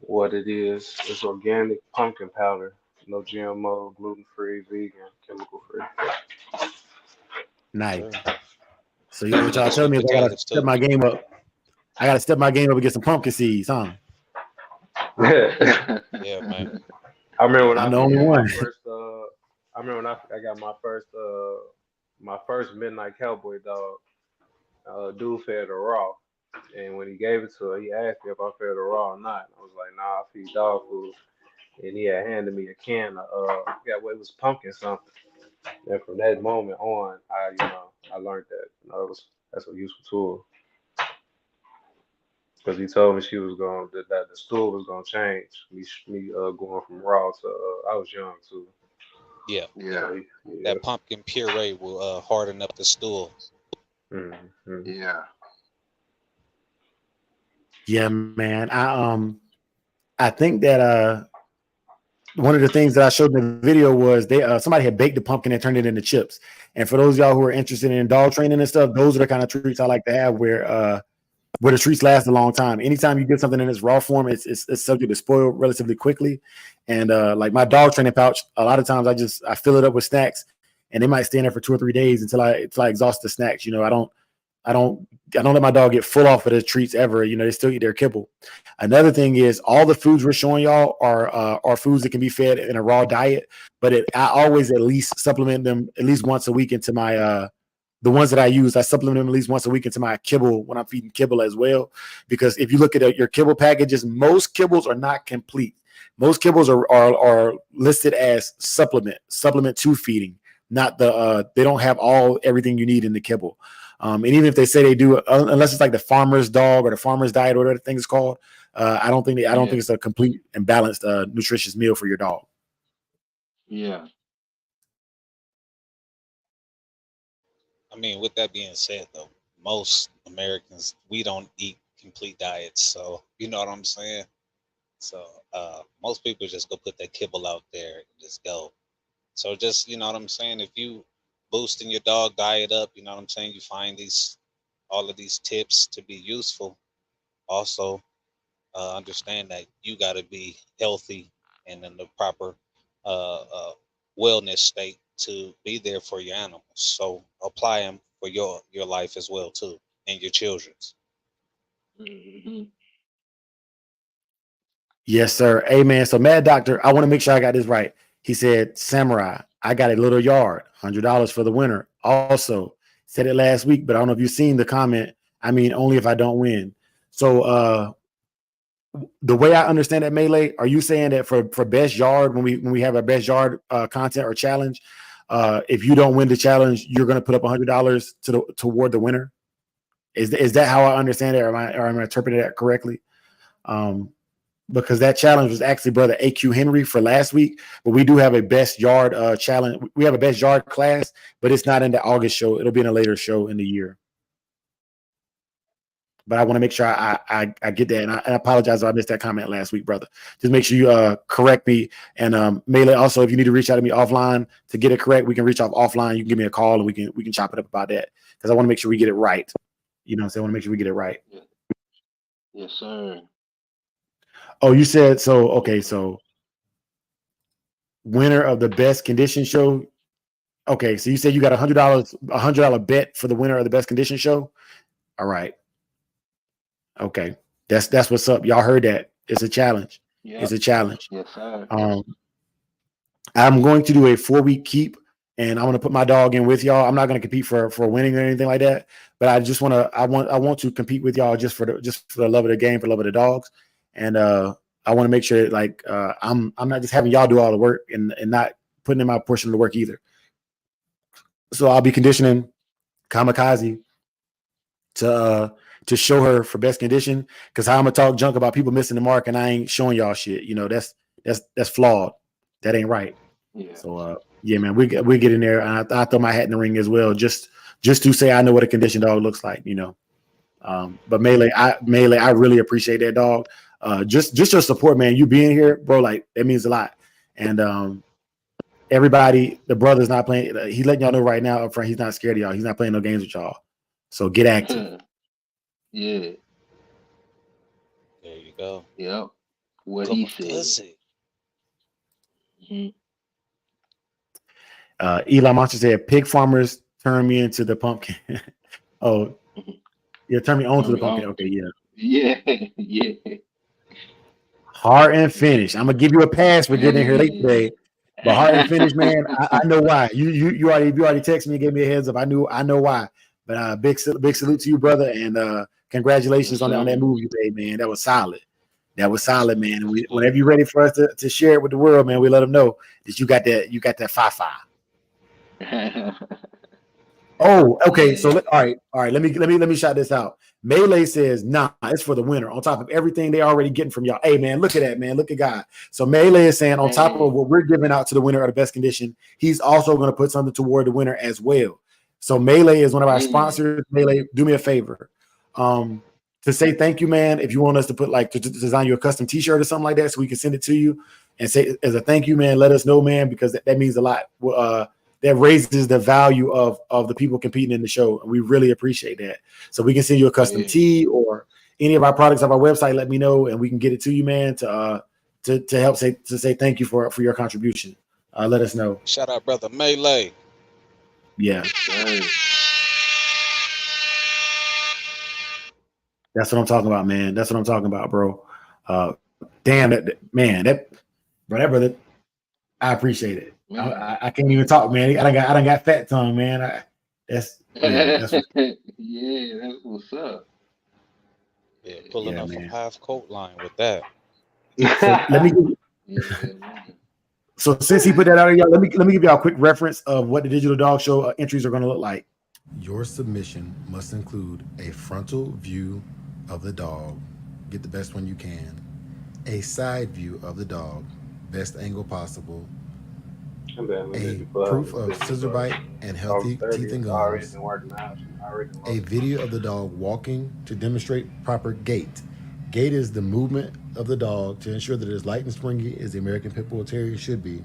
what it is. It's organic pumpkin powder, no GMO, gluten free, vegan, chemical free. Nice. Sure. So what I y'all use telling sweet me is I gotta potatoes step too. my game up. I gotta step my game up and get some pumpkin seeds, huh? Yeah, man. I remember when I'm I the only got my one. first. I remember when I got my first midnight cowboy dog. Dude fed her raw, and when he gave it to her, he asked me if I fed her raw or not. I was like, nah, I feed dog food. and he had handed me a can of yeah, well, it was pumpkin something. And from that moment on, I learned that that's a useful tool because he told me she was going that the stool was gonna change. Me going from raw to I was young too. Yeah, yeah. Yeah, Yeah. That pumpkin puree will harden up the stool. Mm-hmm. yeah, Yeah, man. I think that one of the things that I showed in the video was they somebody had baked the pumpkin and turned it into chips. And for those of y'all who are interested in dog training and stuff, those are the kind of treats I like to have where the treats last a long time. Anytime you get something in its raw form, it's subject to spoil relatively quickly. And like my dog training pouch, a lot of times I fill it up with snacks, and they might stand there for 2 or 3 days until I exhaust the snacks. You know, I don't let my dog get full off of the treats ever. You know, they still eat their kibble. Another thing is all the foods we're showing y'all are foods that can be fed in a raw diet, but I always at least supplement them at least once a week into my the ones that I use. I supplement them at least once a week into my kibble when I'm feeding kibble as well. Because if you look at your kibble packages, most kibbles are not complete. Most kibbles are listed as supplement to feeding, not they don't have everything you need in the kibble. And even if they say they do, unless it's like the farmer's dog or the farmer's diet or whatever the thing is called, I don't think it's a complete and balanced, nutritious meal for your dog. yeah, I mean, with that being said, though, most Americans we don't eat complete diets, so you know what I'm saying. So most people just go put that kibble out there and just go. So just you know what I'm saying. If you boosting your dog diet up, you know what I'm saying. You find all of these tips to be useful. Also, understand that you got to be healthy and in the proper wellness state to be there for your animals. So apply them for your life as well too, and your children's. hmm Yes, sir. Amen. So, Mad Doctor, I want to make sure I got this right. He said, Samurai, I got a little yard, $100 for the winner. Also, said it last week, but I don't know if you've seen the comment. I mean, only if I don't win. So, the way I understand that, Melee, are you saying that for best yard, when we have a best yard content or challenge, if you don't win the challenge, you're going to put up $100 toward the winner? Is that how I understand it, or am I interpreting that correctly? Because that challenge was actually brother AQ Henry for last week, but we do have a best yard challenge. We have a best yard class, but it's not in the August show. It'll be in a later show in the year. But I want to make sure I get that, and I apologize if I missed that comment last week, brother. Just make sure you correct me, and Melee, also, if you need to reach out to me offline to get it correct, we can reach out offline. You can give me a call, and we can chop it up about that, because I want to make sure we get it right. You know what I'm saying? I want to make sure we get it right. yeah. Yes, sir. Oh, you said so. Okay, so winner of the best condition show. Okay, so you said you got $100 bet for the winner of the best condition show. All right. Okay, that's what's up. Y'all heard that? It's a challenge. It's Yep. a challenge. Yes, sir. Um, I'm going to do a 4-week keep, and I'm going to put my dog in with y'all. I'm not going to compete for winning or anything like that, but I just want to. I want to compete with y'all just for the love of the game, for the love of the dogs, and I want to make sure that, like, I'm not just having y'all do all the work and not putting in my portion of the work either. So I'll be conditioning Kamikaze to show her for best condition, because how I'm gonna talk junk about people missing the mark and I ain't showing y'all shit. You know, that's flawed. That ain't right. Yeah. So yeah, man, we get in there, and I throw my hat in the ring as well, just to say I know what a conditioned dog looks like. You know, but Melee, I really appreciate that, dog. Just your support, man. You being here, bro, like that means a lot. And everybody, the brother's not playing. He's letting y'all know right now up front, he's not scared of y'all. He's not playing no games with y'all. So get active. Yeah. There you go. Yep. What Come he on, said. pussy. Mhm. Elon Musk said, "Pig farmers turn me into the pumpkin." Oh, yeah, turn me on to Turn the me pumpkin. on. Okay, yeah. Yeah. Yeah. Heart and finish. I'm gonna give you a pass for getting in here late today, but heart and finish, man. I know why. You already texted me and gave me a heads up. I know why. But big salute to you, brother, and Yes, congratulations on that sir. move you made, man. That was solid. That was solid, man. And whenever you're ready for us to share it with the world, man, we let them know that you got that 5-5. Oh, okay. So all right. Let me shout this out. Melee says, nah, it's for the winner. On top of everything they already getting from y'all. Hey, man, look at that, man. Look at God. So Melee is saying, on top of what we're giving out to the winner of the best condition, he's also going to put something toward the winner as well. So Melee is one of our sponsors. Melee, do me a favor. To say thank you, man. If you want us to put to design you a custom T-shirt or something like that, so we can send it to you and say as a thank you, man. Let us know, man, because that means a lot. That raises the value of the people competing in the show, and we really appreciate that. So we can send you a custom tee or any of our products off our website. Let me know, and we can get it to you, man. To help say thank you for your contribution. Let us know. Shout out, brother Melee. Yeah. That's what I'm talking about, man. That's what I'm talking about, bro. Damn, that brother, I apprate it. I can't even talk, man. I done got fat tongue, man. That's that's what's up. Yeah, pulling up from half coat line with that. So let me. So since he put that out of y'all, let me give y'all a quick reference of what the Digital Dog Show entries are going to look like. Your submission must include a frontal view of the dog, get the best one you can, a side view of the dog, best angle possible, a proof of scissor bite and healthy teeth and gums, a video of the dog walking to demonstrate proper gait. Gait is the movement of the dog to ensure that it is light and springy as the American Pit Bull Terrier should be.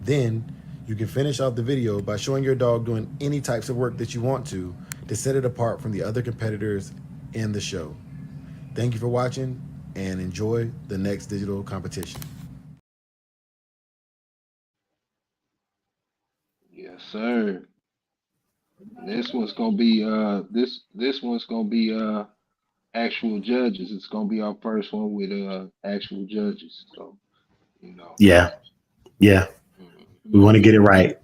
Then you can finish off the video by showing your dog doing any types of work that you want to set it apart from the other competitors in the show. Thank you for watching and enjoy the next digital competition. Yes, sir. This one's gonna be this one's gonna be actual judges. It's gonna be our first one with actual judges. So Yeah. We want to get it right.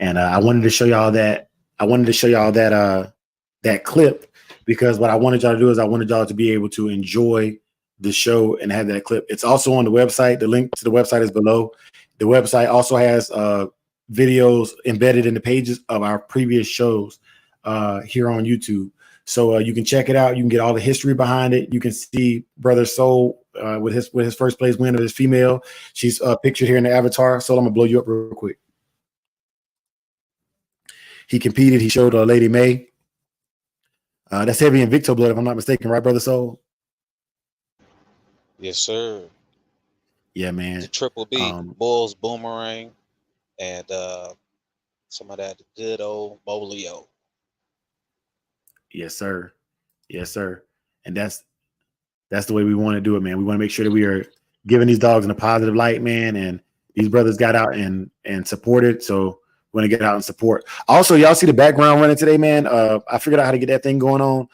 And I wanted to show y'all that. That clip, because what I wanted y'all to do is I wanted y'all to be able to enjoy the show and have that clip. It's also on the website. The link to the website is below. The website also has videos embedded in the pages of our previous shows here on YouTube. So you can check it out. You can get all the history behind it. You can see Brother Soul with his first place win of his female. She's pictured here in the avatar. So I'm gonna blow you up real quick. He competed. He showed Lady May. That's heavy in Victo blood, if I'm not mistaken, right, Brother Soul? Yes, sir. Yeah, man. The Triple B, Bulls Boomerang, and some of that good old Bolio. Yes, sir. And that's the way we want to do it, man. We want to make sure that we are giving these dogs in a positive light, man. And these brothers got out and supported. So we want to get out and support. Also, y'all see the background running today, man. I figured out how to get that thing going on.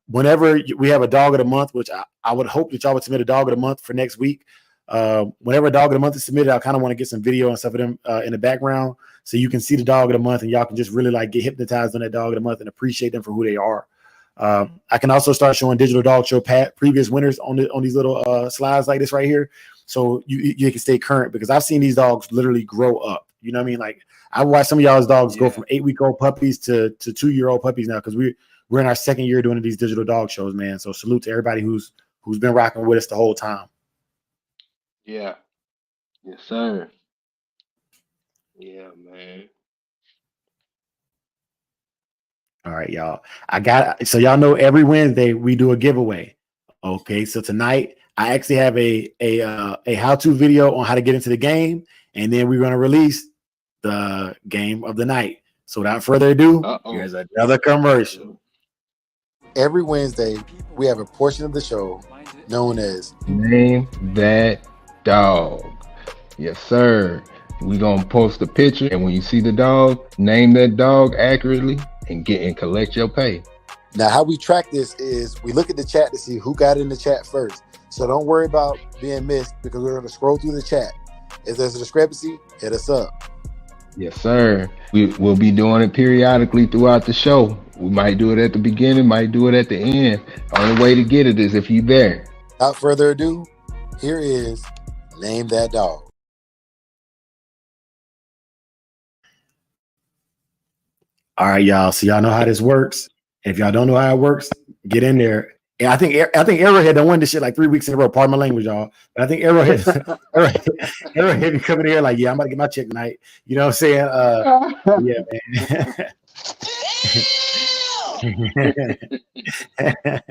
Whenever we have a dog of the month, which I would hope that y'all would submit a dog of the month for next week. Whenever a dog of the month is submitted, I kind of want to get some video and stuff of them in the background so you can see the dog of the month and y'all can just really get hypnotized on that dog of the month and appreciate them for who they are. I can also start showing Digital Dog Show previous winners on these little slides like this right here, so you can stay current, because I've seen these dogs literally grow up. You know what I mean? I watched some of y'all's dogs go from 8-week-old puppies to 2-year-old puppies now, because we're in our second year doing these Digital Dog Shows, man. So salute to everybody who's been rocking with us the whole time. Yeah. Yes, sir. Yeah, man. All right, y'all. So y'all know every Wednesday we do a giveaway. Okay, so tonight I actually have a how-to video on how to get into the game, and then we're going to release the game of the night. So without further ado, here's another commercial. Every Wednesday we have a portion of the show known as Name That Dog. Yes, sir. We're gonna post a picture, and when you see the dog, name that dog accurately and collect your pay. Now, how we track this is we look at the chat to see who got in the chat first. So don't worry about being missed, because we're going to scroll through the chat. If there's a discrepancy, hit us up. Yes, sir. We will be doing it periodically throughout the show. We might do it at the beginning, might do it at the end. Only way to get it is if you there. Without further ado, here is Name That Dog. All right, y'all. So y'all know how this works. If y'all don't know how it works, get in there. And I think Arrowhead done won this shit like 3 weeks in a row. Pardon my language, y'all. But I think Arrowhead be coming here like, yeah, I'm about to get my check tonight. You know what I'm saying? Yeah, man.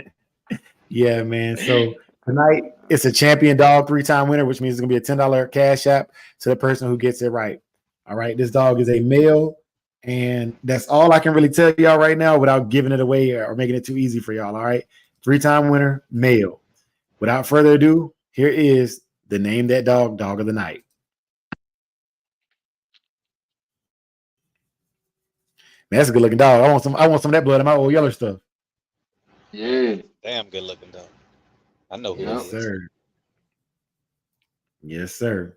Yeah, man. So tonight it's a champion dog 3-time winner, which means it's gonna be a $10 cash app to the person who gets it right. All right. This dog is a male. And that's all I can really tell y'all right now without giving it away or making it too easy for y'all. All right. 3-time winner, male. Without further ado, here is the Name That Dog, Dog of the Night. Man, that's a good looking dog. I want some of that blood in my old yellow stuff. Yeah. Damn good looking dog. I know who Yes, it is. sir. Yes, sir.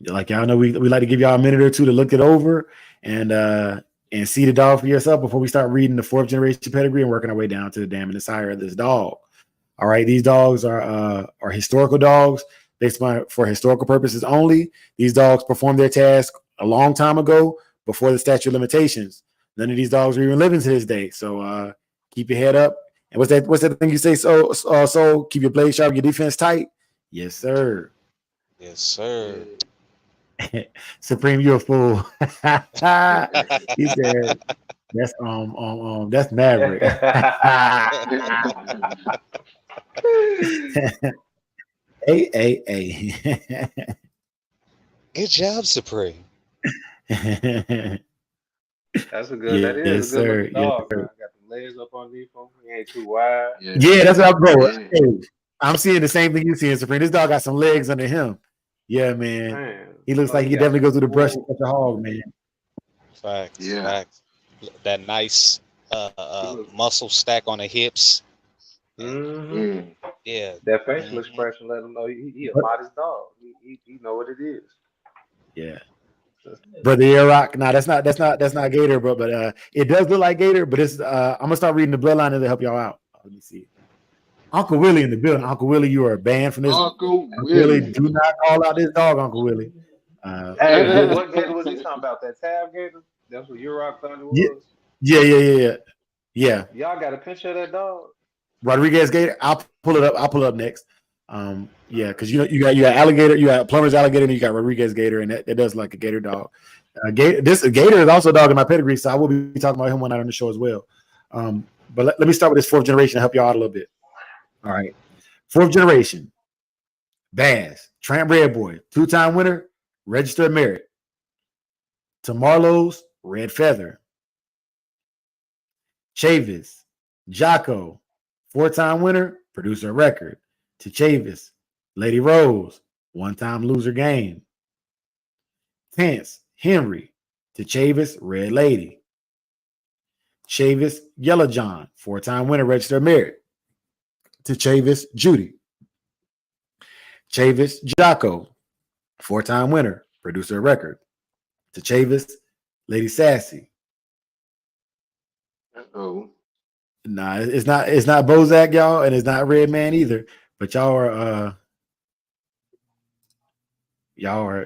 Like y'all know, we like to give y'all a minute or two to look it over and see the dog for yourself before we start reading the 4th generation pedigree and working our way down to the damn and the sire of this dog. All right, these dogs are historical dogs based for historical purposes only. These dogs performed their task a long time ago before the statute of limitations. None of these dogs are even living to this day. So keep your head up. And what's that thing you say? So keep your blade sharp, your defense tight. Yes, sir. Yes, sir. Supreme, you're a fool. He said that's Maverick. Hey. Good job, Supreme. That's a good. That is Yes, a good sir. looking Yes, dog, man. sir. Got the legs up underneath him. He ain't too wide. Yeah, that's what I'm going. Yeah. Hey, I'm seeing the same thing you see in Supreme. This dog got some legs under him. Yeah, man. Man, He looks like he got definitely some go through the brush and full. catch a hog, man. Facts. Yeah. Facts. That nice look- muscle stack on the hips. Mm-hmm. Yeah. That facial Mhm. expression let him know he a But- modest dog. He know what it is. Yeah. Brother Rock. No, that's not Gator, but it does look like Gator, but it's I'm gonna start reading the bloodline to help y'all out. Let me see. Uncle Willie in the building. Uncle Willie, you are banned from this. Uncle Willie, Willie. do not call out this dog, Uncle Willie. Hey, what gator was he talking about? That tab gator? That's what your rock thought it was. Yeah. Y'all got a picture of that dog? Rodriguez Gator. I'll pull it up. I'll pull it up next. Yeah, because you got alligator, you got plumber's alligator, and you got Rodriguez Gator, and that does like a gator dog. This Gator is also a dog in my pedigree, so I will be talking about him one night on the show as well. But let me start with this 4th generation to help y'all out a little bit. All right, 4th generation. Baz, Tramp Red Boy, 2-time winner, registered merit. To Marlowe's Red Feather. Chavis, Jocko, 4-time winner, producer of record. To Chavis, Lady Rose, 1-time loser game. Tense, Henry, to Chavis, Red Lady. Chavis, Yellow John, 4-time winner, registered merit. To Chavis, Judy. Chavis, Jocko, 4-time winner, producer of record. To Chavis, Lady Sassy. Oh. Nah, it's not Bozak, y'all, and it's not Red Man either. But y'all are y'all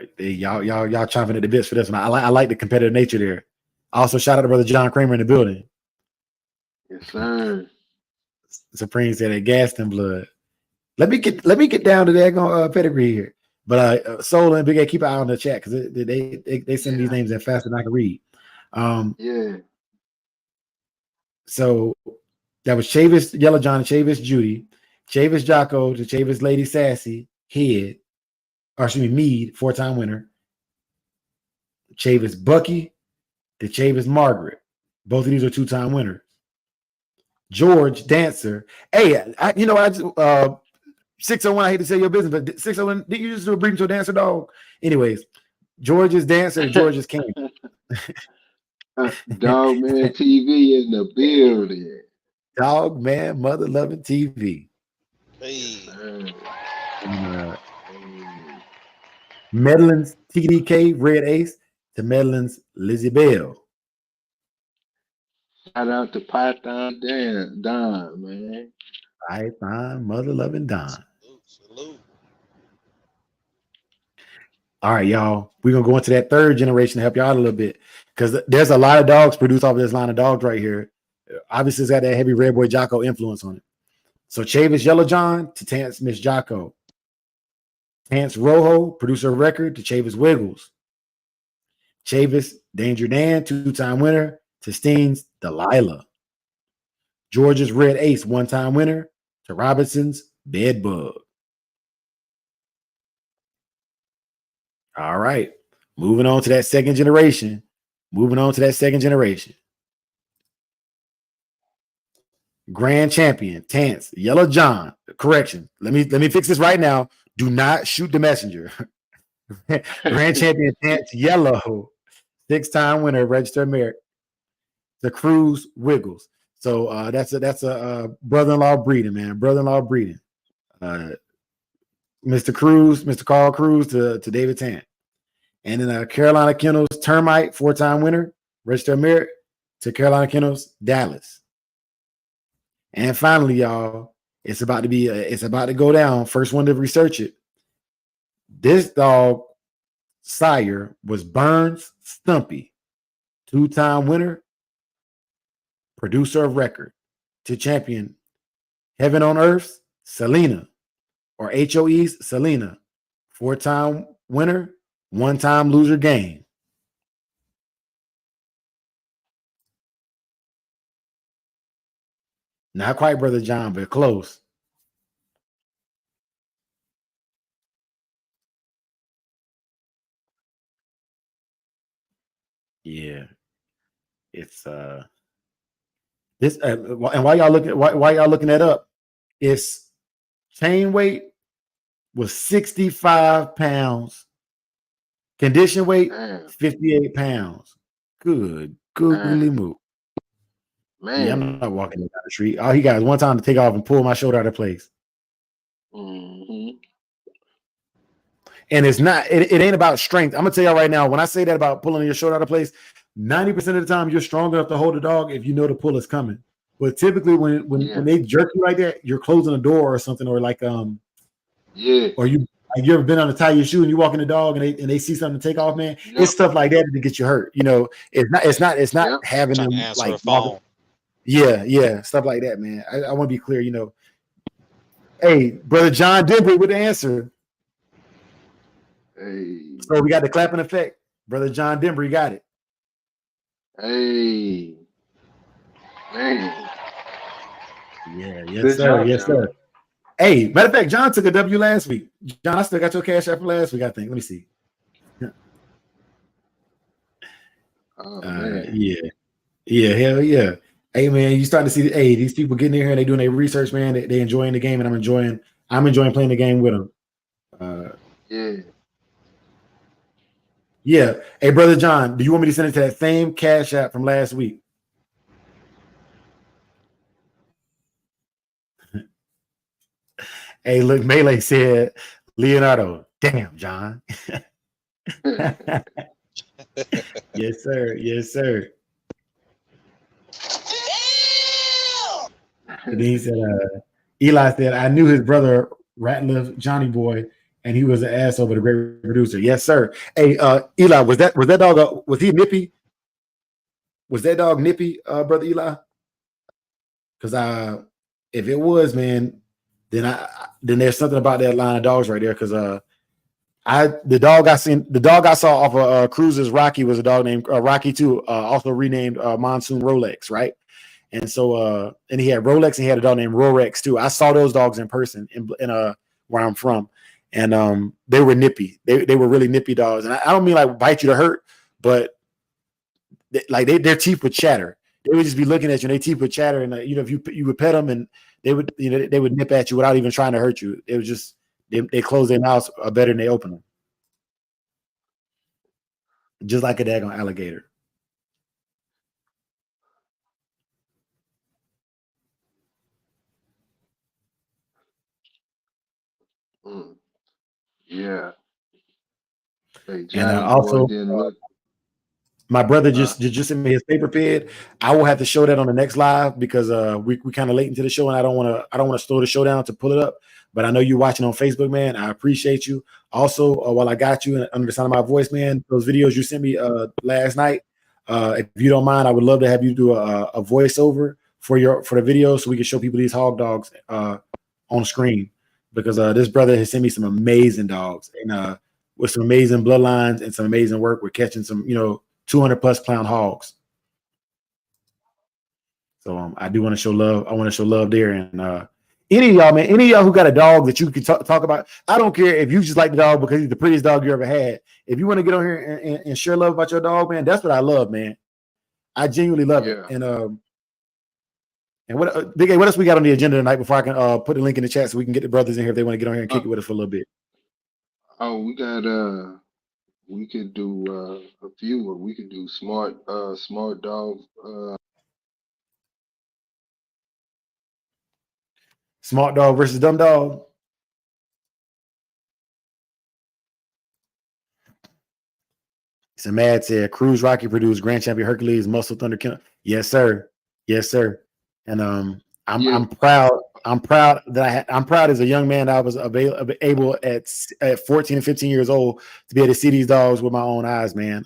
chomping at the bits for this one. I like the competitive nature there. Also, shout out to brother John Kramer in the building. Yes, sir. Supreme said it gassed in blood. Let me get down to that pedigree here. But Soul and Big A, keep an eye on the chat because they send these names in faster than I can read. Yeah. So that was Chavis Yellow John, Chavis Judy, Chavis Jocko to Chavis Lady Sassy, Head, or excuse me, Mead, 4-time winner. Chavis Bucky to Chavis Margaret. Both of these are 2-time winners. George Dancer. Hey, I just 601, I hate to say your business, but 601, did you just do a brief to a dancer, dog? Anyways, George's Dancer, George's King. Dog Man TV in the building. Dog Man Mother Loving TV. Hey. Medlin's TDK Red Ace to Medlin's Lizzie Bell. Shout out to Python Don, man. Python, mother loving Don. Salute. All right, y'all. We're gonna go into that third generation to help y'all out a little bit. Because there's a lot of dogs produced off of this line of dogs right here. Obviously, it's got that heavy Red Boy Jocko influence on it. So Chavis Yellow John to Tance Miss Jocko. Tance Rojo, producer of record, to Chavis Wiggles. Chavis Danger Dan, two-time winner, to Steen's Delilah. George's Red Ace, one-time winner, to Robinson's Bedbug. All right. Moving on to that second generation. Grand champion, Tance, Yellow John. Correction. Let me fix this right now. Do not shoot the messenger. Grand champion, Tance, Yellow. Six-time winner, registered merit. The Cruz Wiggles. So that's a brother-in-law breeding, man. Brother-in-law breeding. Mr. Cruz, Mr. Carl Cruz to David Tant. And then Carolina Kennels Termite, four-time winner, registered merit, to Carolina Kennels Dallas. And finally, y'all, it's about to go down. First one to research it. This dog sire was Burns Stumpy, two-time winner, producer of record, to champion Heaven on Earth, Selena, or HOE's Selena, four-time winner, one-time loser game. Not quite Brother John, but close. Yeah, it's this and while y'all looking that up, its chain weight was 65 pounds, condition weight 58 pounds. Good googly moo. Man. Yeah, I'm not walking down the street. All he got is one time to take off and pull my shoulder out of place. Mm-hmm. And it's not, it ain't about strength. I'm gonna tell y'all right now, when I say that about pulling your shoulder out of place, 90% of the time you're strong enough to hold the dog if you know the pull is coming. But typically when they jerk you like that, you're closing a door or something, or like or you ever been on to tie your shoe and you walk in the dog and they see something to take off, man. Yep. It's stuff like that to get you hurt. You know, it's not having them like stuff like that, man. I want to be clear, you know. Hey, Brother John Denver with the answer. Hey. So we got the clapping effect. Brother John Denver, you got it. Hey. Man. Yeah, yes, sir. Yes, sir. Hey, matter of fact, John took a W last week. John, I still got your cash app from last week, I think. Let me see. Yeah, hell yeah. Hey, man, you starting to see these people getting in here and they doing their research, man. They enjoying the game, and I'm enjoying playing the game with them. Yeah. Hey, Brother John, do you want me to send it to that same cash app from last week? Hey, look, Melee said, Leonardo, damn, John. Yes, sir. Yes, sir. And he said, Eli said, I knew his brother, Ratliff Johnny Boy, and he was an asshole, but a great producer. Yes, sir. Hey, Eli, was that dog, was he nippy? Was that dog nippy, Brother Eli? Because if it was, man, then there's something about that line of dogs right there. Because the dog I saw off of Cruz's Rocky was a dog named Rocky too, also renamed Monsoon Rolex, right? And so and he had Rolex and he had a dog named Rorex too. I saw those dogs in person in where I'm from, and they were nippy. They were really nippy dogs, and I don't mean like bite you to hurt, but their teeth would chatter. They would just be looking at you, and their teeth would chatter, and if you would pet them, and they would nip at you without even trying to hurt you. It was just they close their mouths better than they open them, just like a daggone alligator. Yeah. Hey, Johnny and also didn't look. My brother Uh, just sent me his paper pid. I will have to show that on the next live because we kind of late into the show and I don't want to slow the show down to pull it up. But I know you watching on Facebook, man. I appreciate you. Also, while I got you and under the sound of my voice, man, those videos you sent me last night. If you don't mind, I would love to have you do a voiceover for the video so we can show people these hog dogs on screen because this brother has sent me some amazing dogs and with some amazing bloodlines and some amazing work. We're catching some 200 plus pound hogs. So I do want to show love. I want to show love there. And any of y'all, man, any of y'all who got a dog that you can talk about, I don't care if you just like the dog because he's the prettiest dog you ever had. If you want to get on here and share love about your dog, man, that's what I love, man. I genuinely love it. yeah. And what Big A, what else we got on the agenda tonight before I can put the link in the chat so we can get the brothers in here if they want to get on here and Uh, kick it with us for a little bit. oh, we could do a few. We could do smart dog. Smart dog versus dumb dog. So Mad said, Cruz Rocky produced Grand Champion Hercules, Muscle Thunder Killer. Yes, sir. Yes, sir. And Yeah, I'm proud. I'm proud that I'm proud as a young man that I was able at 14 and 15 years old to be able to see these dogs with my own eyes, man.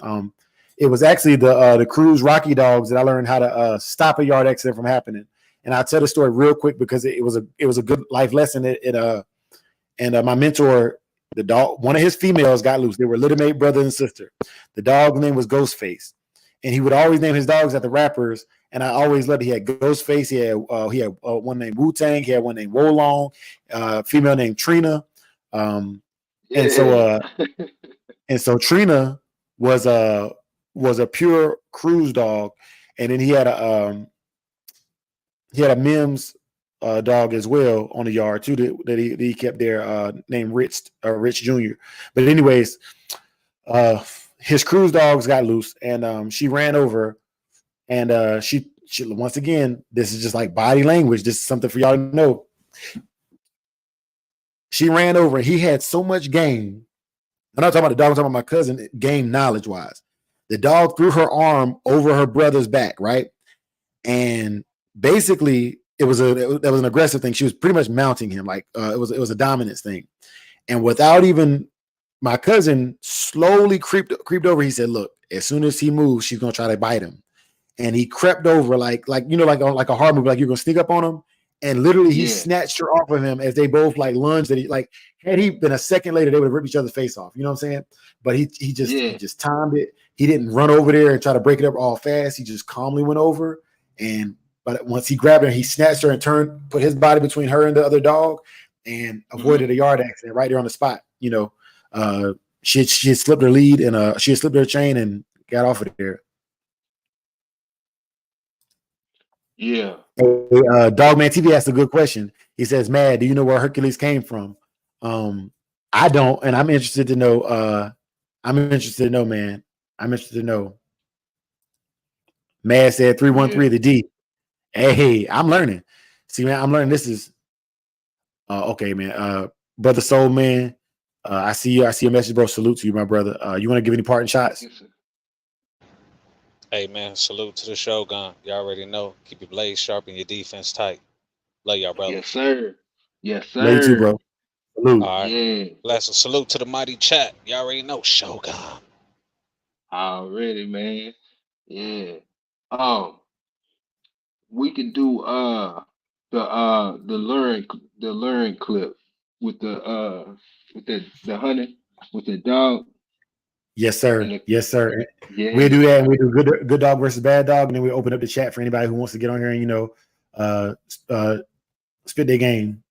It was actually the Cruz Rocky dogs that I learned how to stop a yard accident from happening. And I'll tell the story real quick because it was a good life lesson. My mentor, the dog, one of his females got loose. They were little mate brother and sister. The dog's name was Ghostface, and he would always name his dogs after rappers. And I always loved it. He had Ghostface. He had one named Wu Tang. He had one named Wolong, female named Trina. And so yeah, Trina was a pure cruise dog, and then he had a Mims dog as well on the yard too that he kept there named Rich Jr. But anyways, his cruise dogs got loose and she ran over and she once again, this is just like body language. This is something for y'all to know. She ran over. He had so much game. I'm not talking about the dog. I'm talking about my cousin. Game knowledge wise, the dog threw her arm over her brother's back, right? And basically that was an aggressive thing. She was pretty much mounting him, like it was a dominance thing. And without even my cousin slowly creeped over. He said, "Look, as soon as he moves, she's gonna try to bite him." And he crept over like a horror movie, like you're gonna sneak up on him. And literally, he yeah, snatched her off of him as they both like lunged. That he like had he been a second later, they would have ripped each other's face off. You know what I'm saying? But he yeah. just timed it. He didn't run over there and try to break it up all fast. He just calmly went over and. But once he grabbed her, he snatched her and put his body between her and the other dog, and avoided a yard accident right there on the spot. She had slipped her lead and she had slipped her chain and got off of there. Yeah. Dogman TV asked a good question. He says, "Mad, do you know where Hercules came from?" I don't, and I'm interested to know. I'm interested to know, man. I'm interested to know. Mad said 313 Yeah. the D. Hey, I'm learning. See, man, I'm learning. This is okay, man. Brother Soul Man. I see you. I see your message, bro. Salute to you, my brother. You want to give any parting shots? Yes, sir. Hey man, salute to the Shogun. You already know. Keep your blades sharp and your defense tight. Love y'all, brother. Yes, sir. Yes, Love you too, sir. bro. Salute. All right. Yeah. Bless. Salute to the mighty chat. You already know. Shogun. Already, man. Yeah. Um, we could do the luring clip with the hunting with the dog Yes, and sir. the Yes, sir. We'll yeah. do that, and we do good dog versus bad dog, and then we open up the chat for anybody who wants to get on here and uh, uh, spit their game.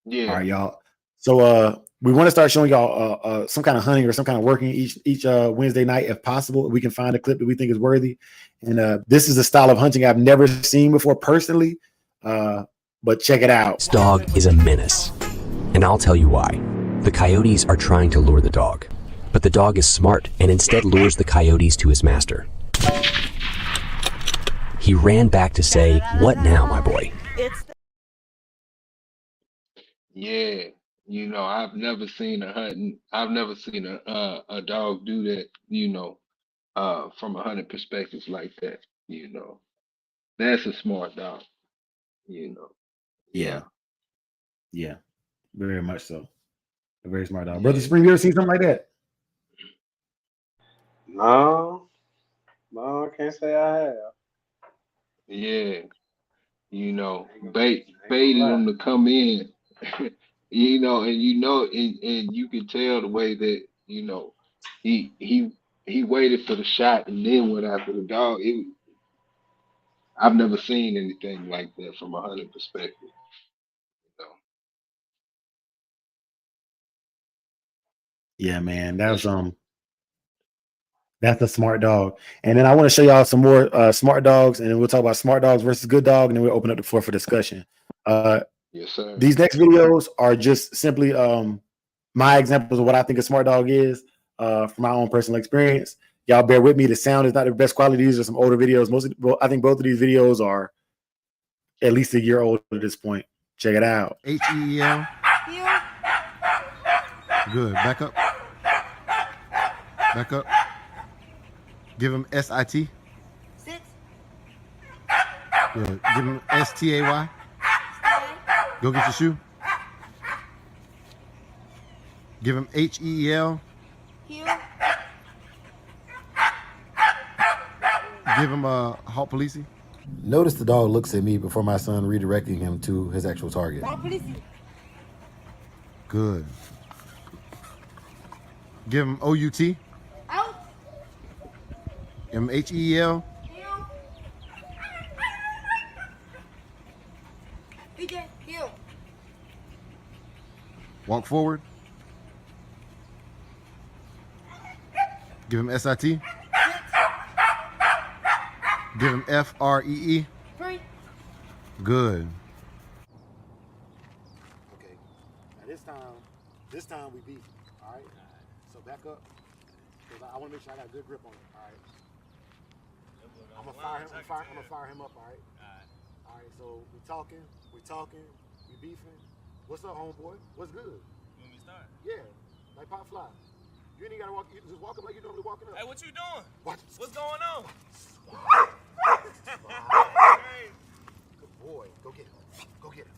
All Yeah. right, y'all. So we want to start showing y'all some kind of hunting or some kind of working each Wednesday night if possible. We can find a clip that we think is worthy. And this is a style of hunting I've never seen before personally. But check it out. This dog is a menace, and I'll tell you why. The coyotes are trying to lure the dog, but the dog is smart and instead lures the coyotes to his master. He ran back to say, "What now, my boy?" Yeah. I've never seen a dog do that, from a hunting perspectives like that. That's a smart dog. Yeah, Yeah, yeah, very much so. A very smart dog. Brother yeah, Spring, you ever seen something like that? No, no, I can't say I have. yeah. Ain't gonna, ain't gonna Baited lie. them to come in. And you can tell the way that he he he waited for the shot and then went after the dog. I've never seen anything like that from a hunting perspective. You know, Yeah, man, it's that's a smart dog. And then I want to show y'all some more smart dogs, and then we'll talk about smart dogs versus good dog, and then we'll open up the floor for discussion. Uh, yes, sir. these next videos are just simply my examples of what I think a smart dog is from my own personal experience. Y'all bear with me. The sound is not the best quality. These are some older videos. I think both of these videos are at least a year old at this point. Check it out. HEL. Good. Back up. Back up. Give him SIT. Good. Give him STAY. Go get your shoe. Give him HEL. Give him a halt police. Notice the dog looks at me before my son redirecting him to his actual target. Good. Give him OUT. Give him HEL. Walk forward. Give him SIT. Give him FREE. Good. Okay. Now this time we beat. All right. So back up, because I want to make sure I got a good grip on it. All right. I'm gonna fire him. I'm gonna fire him up. All right. All right. So we talking. We beefing. What's up, homeboy? What's good? You want me to start? Yeah. Like pop fly. You ain't gotta walk. You just walk up like you normally walking up. Hey, what you doing? Watch. What's going on? Good boy. Go get him. Go get him.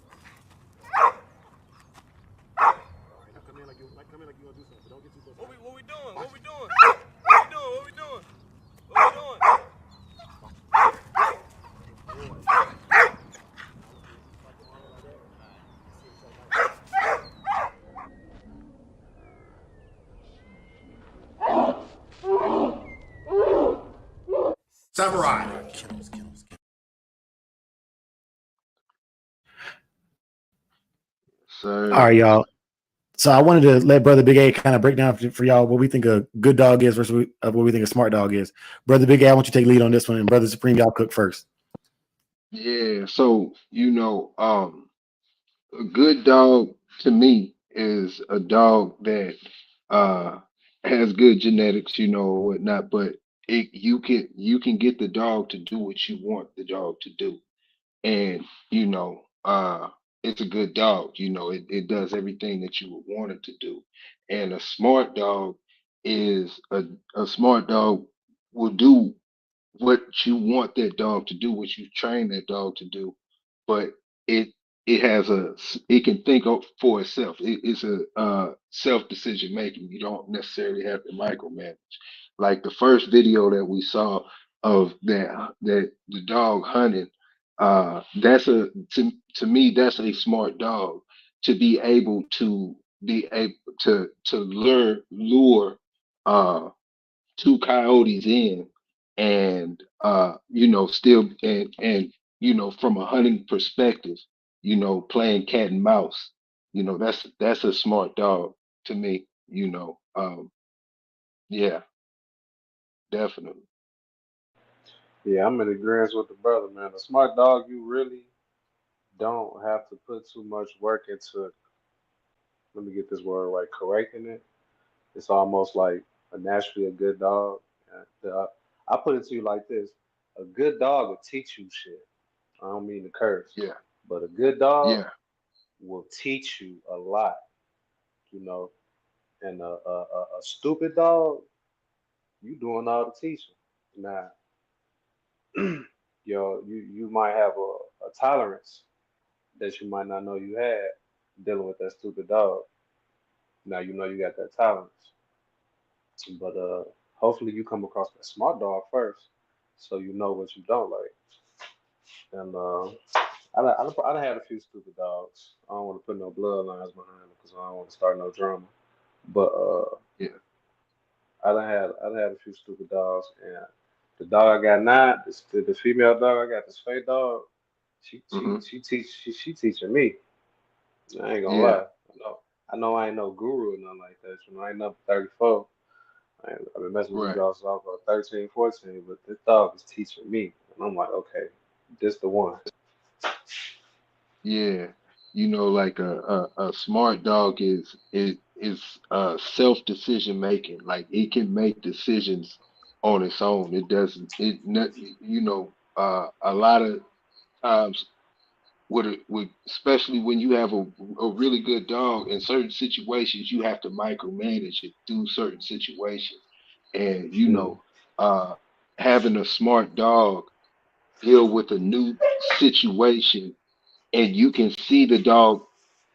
All right. Now come in like you gonna do something. Don't get too close. What we doing? Watch. What we doing? What we doing? What we doing? What we doing? Samurai. All Sir. right, y'all. So I wanted to let Brother Big A kind of break down for y'all what we think a good dog is versus what we think a smart dog is. Brother Big A, I want you to take lead on this one, and Brother Supreme, y'all cook first. Yeah. So a good dog to me is a dog that uh has good genetics, or whatnot, but you can get the dog to do what you want the dog to do. And it's a good dog. It does everything that you would want it to do. And a smart dog is a smart dog will do what you want that dog to do, what you train that dog to do, but it it can think for itself. It's a self decision making. You don't necessarily have to micromanage. Like the first video that we saw of that the dog hunting, that's to me that's a smart dog to be able to lure uh two coyotes in and still and from a hunting perspective, playing cat and mouse. That's a smart dog to me. Yeah, definitely. Yeah, I'm in agreement with the brother, man. A smart dog, you really don't have to put too much work into, let me get this word right, correcting it. It's almost like a naturally a good dog. I put it to you like this: a good dog will teach you shit. I don't mean to curse, Yeah, but a good dog yeah, will teach you a lot, you know. And a stupid dog, You doing all the teaching. Now, you might have a tolerance that you might not know you had dealing with that stupid dog. Now you know you got that tolerance. But hopefully you come across that smart dog first, so you know what you don't like. And I done had a few stupid dogs. I don't want to put no bloodlines behind them because I don't want to start no drama. But Yeah. I done had a few stupid dogs, and the dog I got now, the female dog I got, this fake dog, Hmm. she teaching me. I ain't gonna Yeah. lie. I know I ain't no guru or nothing like that. I ain't up 34. I've been messing with these Right. dogs since I was about 13, 14, but this dog is teaching me. And I'm like, okay, this the one. Yeah. Like a smart dog is self decision making. Like it can make decisions on its own. It doesn't. It not. A lot of times with especially when you have a really good dog in certain situations, you have to micromanage it through certain situations. And Mm, uh having a smart dog deal with a new situation, and you can see the dog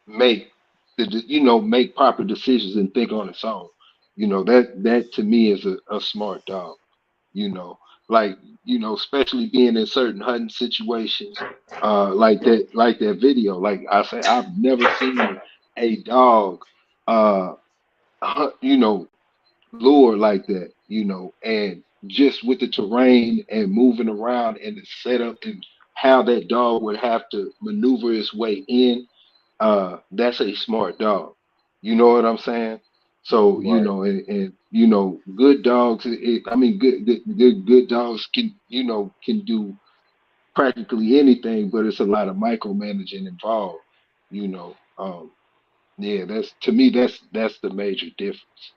make make proper decisions and think on its own. That to me is a smart dog. you know, like, especially being in certain hunting situations, like that video. Like I say, I've never seen a dog, uh, lure like that, and just with the terrain and moving around and the setup and how that dog would have to maneuver its way in, that's a smart dog. You know what I'm saying? So, right. good dogs, I mean, good dogs can do practically anything, but it's a lot of micromanaging involved, you know. Yeah, that's to me, that's the major difference.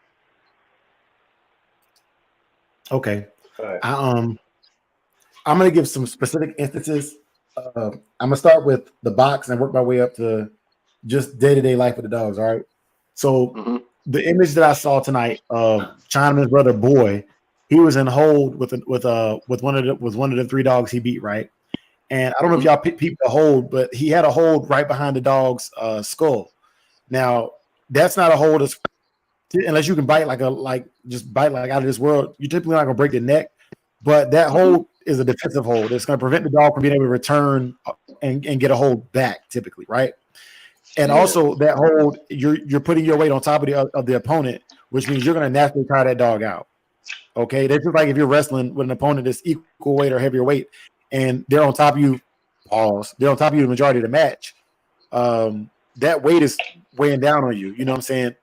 Okay. I Facts. I'm gonna give some specific instances. I'm gonna start with the box and work my way up to just day to day life of the dogs. All right. So Hmm. the image that I saw tonight of Chinaman's brother Boy, he was in hold with one of the three dogs he beat, right? And I don't know if Hmm. y'all peeped the hold, but he had a hold right behind the dog's skull. Now that's not a hold unless you can bite like just bite like out of this world. You're typically not gonna break the neck, but that Hmm. hold is a defensive hold. It's gonna prevent the dog from being able to return and get a hold back, typically, right? And Yeah. also that hold, you're putting your weight on top of the opponent, which means you're gonna naturally tire that dog out. Okay, that's just like if you're wrestling with an opponent that's equal weight or heavier weight, and they're on top of you. Pause. They're on top of you the majority of the match. That weight is weighing down on you. You know what I'm saying?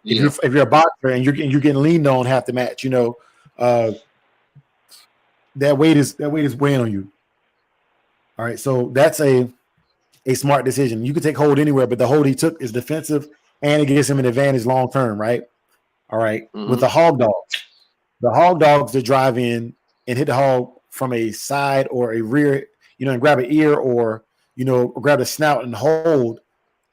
Yeah. If you're a boxer and you're getting leaned on half the match, uh, that weight is weighing on you. All right, so that's a smart decision. You can take hold anywhere, but the hold he took is defensive and it gives him an advantage long term, right? All right. With Hmm. the hog dogs that drive in and hit the hog from a side or a rear, and grab an ear or or grab a snout and hold.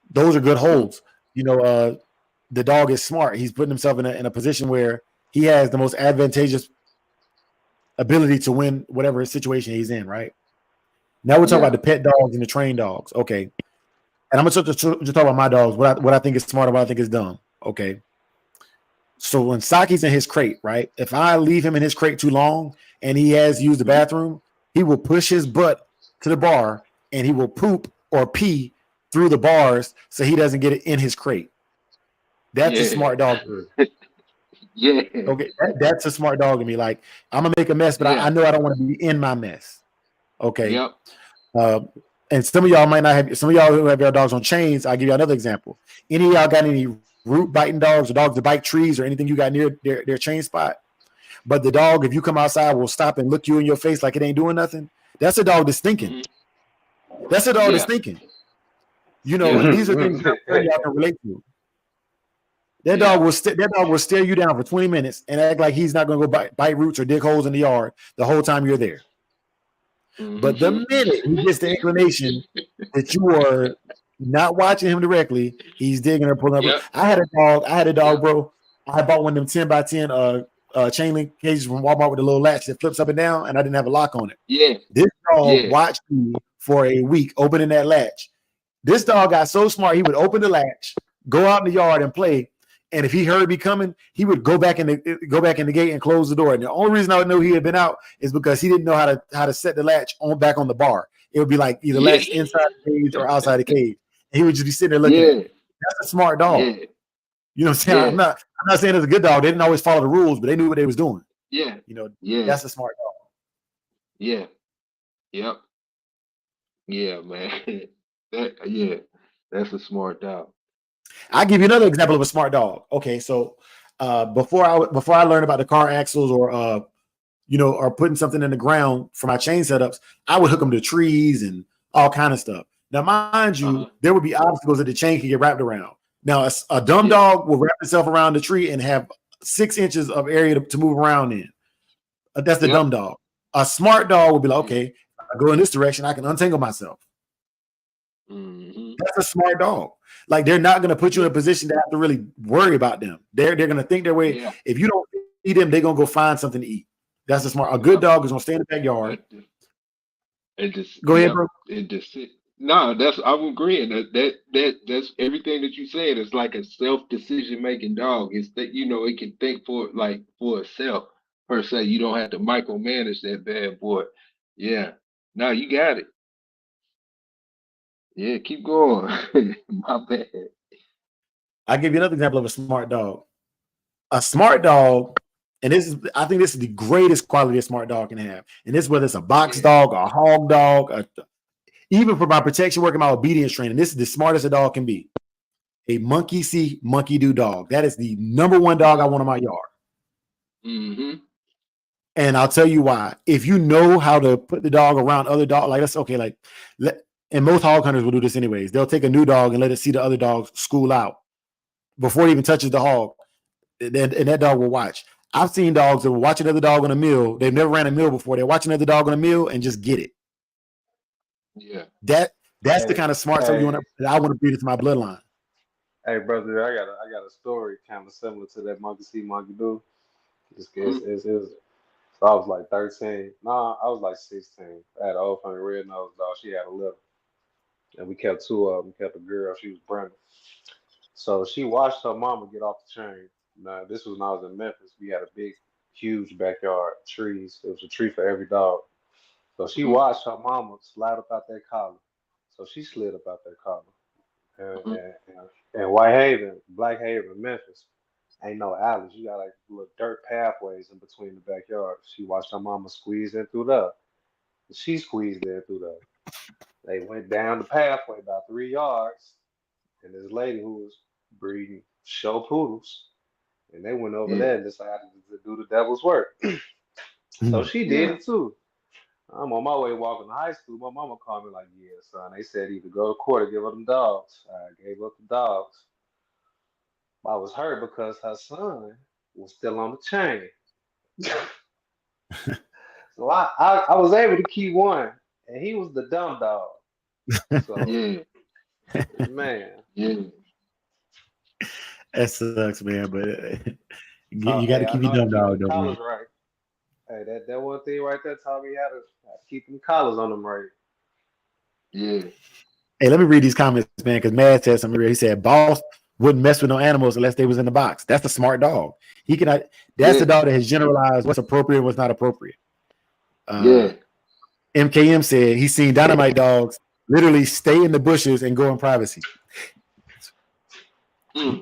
Those are good Hmm. holds. The dog is smart. He's putting himself in a position where he has the most advantageous ability to win whatever situation he's in, right? Now we're talking about Yeah. the pet dogs and the trained dogs. Okay. And I'm gonna just talk about my dogs, what I think is smart and what I think is dumb. Okay. So when Saki's in his crate, right? If I leave him in his crate too long and he has used the Hmm. bathroom, he will push his butt to the bar and he will poop or pee through the bars so he doesn't get it in his crate. That's a Yeah. smart dog. Mm, Yeah. Okay, that's a smart dog to me. Like I'm gonna make a mess, but I Yeah. know I don't want to be in my mess. Okay. Yep. Uh, and some of y'all might not have. Some of y'all who have your dogs on chains. I'll give you another example. Any of y'all got any root biting dogs or dogs that bite trees or anything you got near their chain spot? But the dog, if you come outside, will stop and look you in your face like it ain't doing nothing. That's a dog that's thinking. Hmm. That's a dog that's Yeah. thinking. Yeah. And these are things that I'm sure y'all can relate to. Yeah. That dog will stare you down for 20 minutes and act like he's not going to go bite roots or dig holes in the yard the whole time you're there. But the Hmm. minute he gets the inclination that you are not watching him directly, he's digging or pulling up. Yep. I had a dog, Yep. bro. I bought one of them 10 by 10 chain link cages from Walmart with a little latch that flips up and down, and I didn't have a lock on it. Yeah. This dog Yeah. watched me for a week opening that latch. This dog got so smart, he would open the latch, go out in the yard and play. And if he heard me coming, he would go back in the gate and close the door. And the only reason I would know he had been out is because he didn't know how to set the latch back on the bar. It would be like either latched inside the cage or outside the cage. And he would just be sitting there looking at it. That's a smart dog. Yeah. You know what I'm saying? Yeah. I'm not saying it's a good dog. They didn't always follow the rules, but they knew what they was doing. Yeah. You know, Yeah. that's a smart dog. Yeah. Yep. Yeah, man. That's a smart dog. I'll give you another example of a smart dog. Okay, so before I learned about the car axles or or putting something in the ground for my chain setups, I would hook them to trees and all kind of stuff. Now, mind you, there would be obstacles that the chain can get wrapped around. Now, a dumb dog will wrap itself around the tree and have 6 inches of area to move around in. That's the dumb dog. A smart dog would be like, okay, I go in this direction, I can untangle myself. Mm-hmm. That's a smart dog. Like, they're not going to put you in a position to have to really worry about them. They're going to think their way. Yeah. If you don't eat them, they're going to go find something to eat. That's a smart. A good dog is going to stay in the backyard. Go ahead, bro. I'm agreeing. That's everything that you said. It's like a self-decision making dog. It's that it can think for itself per se. You don't have to micromanage that bad boy. Yeah. No, you got it. Yeah, keep going. My bad. I'll give you another example of a smart dog. A smart dog, and I think this is the greatest quality a smart dog can have. And this, whether it's a box dog, a hog dog, even for my protection work and my obedience training, this is the smartest a dog can be. A monkey see, monkey do dog. That is the number one dog I want in my yard. Mm-hmm. And I'll tell you why. If you know how to put the dog around other dogs, like that's okay. And most hog hunters will do this anyways. They'll take a new dog and let it see the other dogs school out before it even touches the hog. And that dog will watch. I've seen dogs that will watch another dog on a meal. They've never ran a meal before. They're watching another dog on a meal and just get it. Yeah. That's the kind of smart stuff I want to breed into my bloodline. Hey, brother, I got a story kind of similar to that monkey see, monkey do. So I was like 13. Nah, I was like 16. I had an old funny red nose dog. She had a little. And we kept 2 of them. We kept a girl. She was Brenda. So she watched her mama get off the chain. Now, this was when I was in Memphis. We had a big, huge backyard, trees. It was a tree for every dog. So she watched her mama slide up out that collar. So she slid up out that collar. And Whitehaven, Black Haven, Memphis, ain't no alleys. You got like little dirt pathways in between the backyards. She watched her mama squeeze in through there. She squeezed in through there. They went down the pathway about 3 yards, and this lady who was breeding show poodles, and they went over there and decided to do the devil's work. So she did it too. I'm on my way walking to high school. My mama called me like, yeah, son. They said either go to court or give her them dogs. I gave up the dogs. I was hurt because her son was still on the chain. So I was able to keep one, and he was the dumb dog. So man, that sucks, man. But you got to keep your dumb dog, though, man. Right. Hey, that one thing right there taught me how to keep them collars on them right. Yeah. Hey, let me read these comments, man, because Mad said something real. He said, "Boss wouldn't mess with no animals unless they was in the box." That's a smart dog. He cannot. That's the dog that has generalized what's appropriate and what's not appropriate. MKM said he's seen dynamite dogs literally stay in the bushes and go in privacy.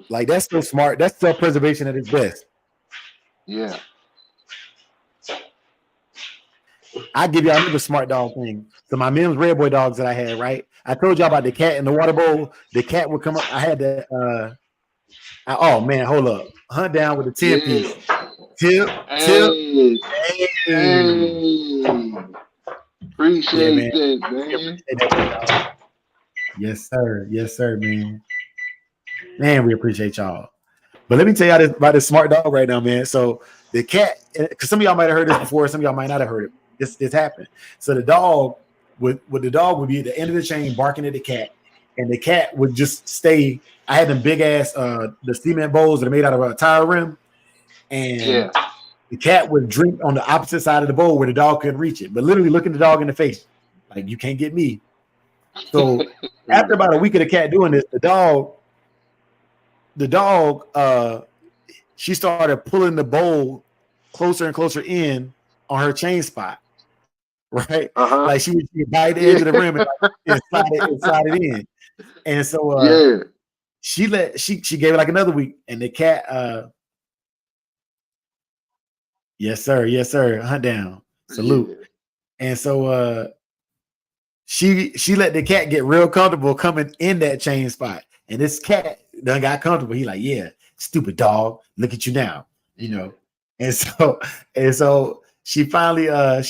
Like, that's so smart. That's self-preservation at its best. Yeah. I give y'all another smart dog thing. So my Mims Red Boy dogs that I had, right? I told y'all about the cat in the water bowl. The cat would come up. I had that. Oh man, hold up. Hunt down with the 10 piece. Tip. Appreciate that, man. Yes, sir, man. Man, we appreciate y'all. But let me tell y'all about this smart dog right now, man. So the cat, because some of y'all might have heard this before, some of y'all might not have heard it. This happened. So the dog would be at the end of the chain barking at the cat, and the cat would just stay. I had them big ass the cement bowls that are made out of a tire rim, and the cat would drink on the opposite side of the bowl where the dog couldn't reach it, but literally looking the dog in the face, like, you can't get me. So after about a week of the cat doing this, the dog, she started pulling the bowl closer and closer in on her chain spot, right? Uh-huh. Like she would bite the Yeah. edge of the rim and slide it in. And so Yeah. she gave it like another week, and the cat, yes sir, hunt down, salute. Yeah. And so she let the cat get real comfortable coming in that chain spot, and this cat done got comfortable. He like, yeah, stupid dog, look at you now, you know. And so she finally Like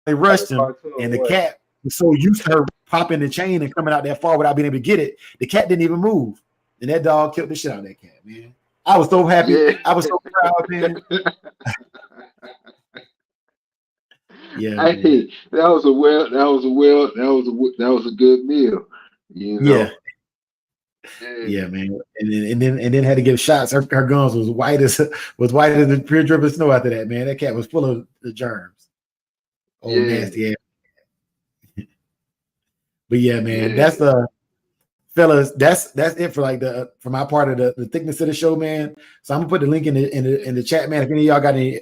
a rushed him, cartoon, and the what? cat was so used to her popping the chain and coming out that far without being able to get it, the cat didn't even move, and that dog killed the shit out of that cat, man. I was so happy. Yeah. I was so proud, man. Yeah, man. Hey, that was a good meal. You know. Yeah. Yeah, man. And then had to give shots. Her gums was white as the pure drip of snow after that, man. That cat was full of the germs. Oh, Yeah. nasty ass. But yeah, man, Yeah. that's fellas, that's it for like for my part of the thickness of the show, man. So I'm gonna put the link in the chat, man. If any of y'all got any